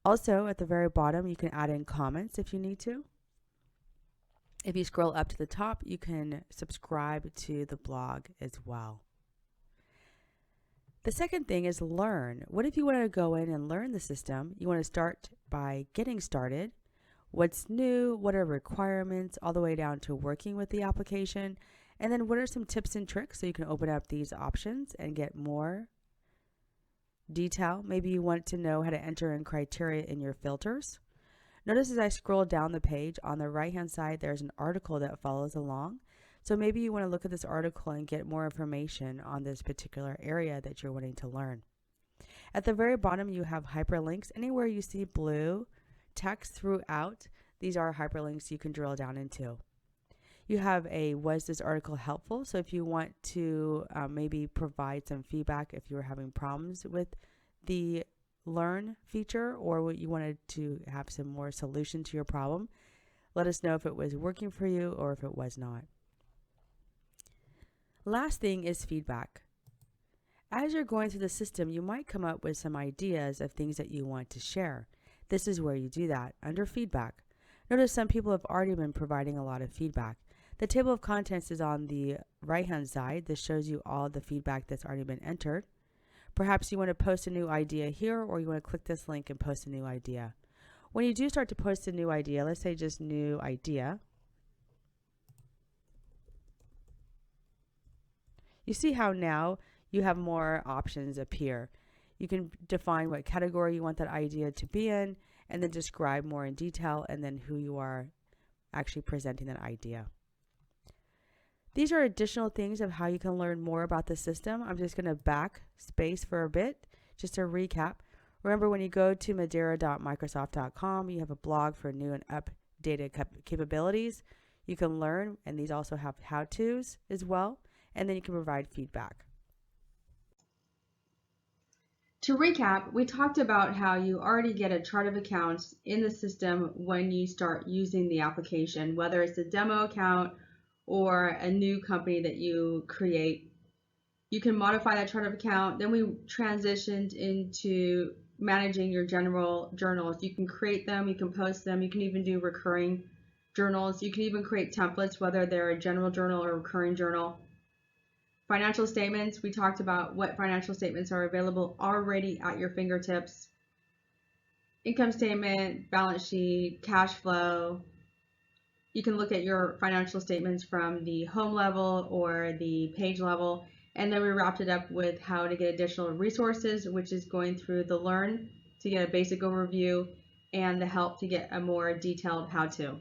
Also, at the very bottom, you can add in comments if you need to. If you scroll up to the top, you can subscribe to the blog as well. The second thing is learn. What if you want to go in and learn the system? You want to start by getting started. What's new? What are requirements? All the way down to working with the application. And then what are some tips and tricks so you can open up these options and get more detail. Maybe you want to know how to enter in criteria in your filters. Notice as I scroll down the page, on the right hand side there's an article that follows along. So maybe you want to look at this article and get more information on this particular area that you're wanting to learn. At the very bottom you have hyperlinks. Anywhere you see blue text throughout, these are hyperlinks you can drill down into. You have a was this article helpful? So if you want to maybe provide some feedback if you were having problems with the learn feature or you wanted to have some more solution to your problem, let us know if it was working for you or if it was not. Last thing is feedback. As you're going through the system, you might come up with some ideas of things that you want to share. This is where you do that, under feedback. Notice some people have already been providing a lot of feedback. The table of contents is on the right hand side. This shows you all the feedback that's already been entered. Perhaps you want to post a new idea here, or you want to click this link and post a new idea. When you do start to post a new idea, let's say just new idea, you see how now you have more options appear. You can define what category you want that idea to be in, and then describe more in detail, and then who you are actually presenting that idea. These are additional things of how you can learn more about the system. I'm just going to backspace for a bit just to recap. Remember, when you go to madeira.microsoft.com, you have a blog for new and updated capabilities. You can learn, and these also have how-tos as well, and then you can provide feedback. To recap, we talked about how you already get a chart of accounts in the system when you start using the application, whether it's a demo account or a new company that you create. You can modify that chart of account. Then we transitioned into managing your general journals. You can create them, you can post them, you can even do recurring journals. You can even create templates, whether they're a general journal or a recurring journal. Financial statements, we talked about what financial statements are available already at your fingertips. Income statement, balance sheet, cash flow. You can look at your financial statements from the home level or the page level. And then we wrapped it up with how to get additional resources, which is going through the Learn to get a basic overview and the Help to get a more detailed how-to.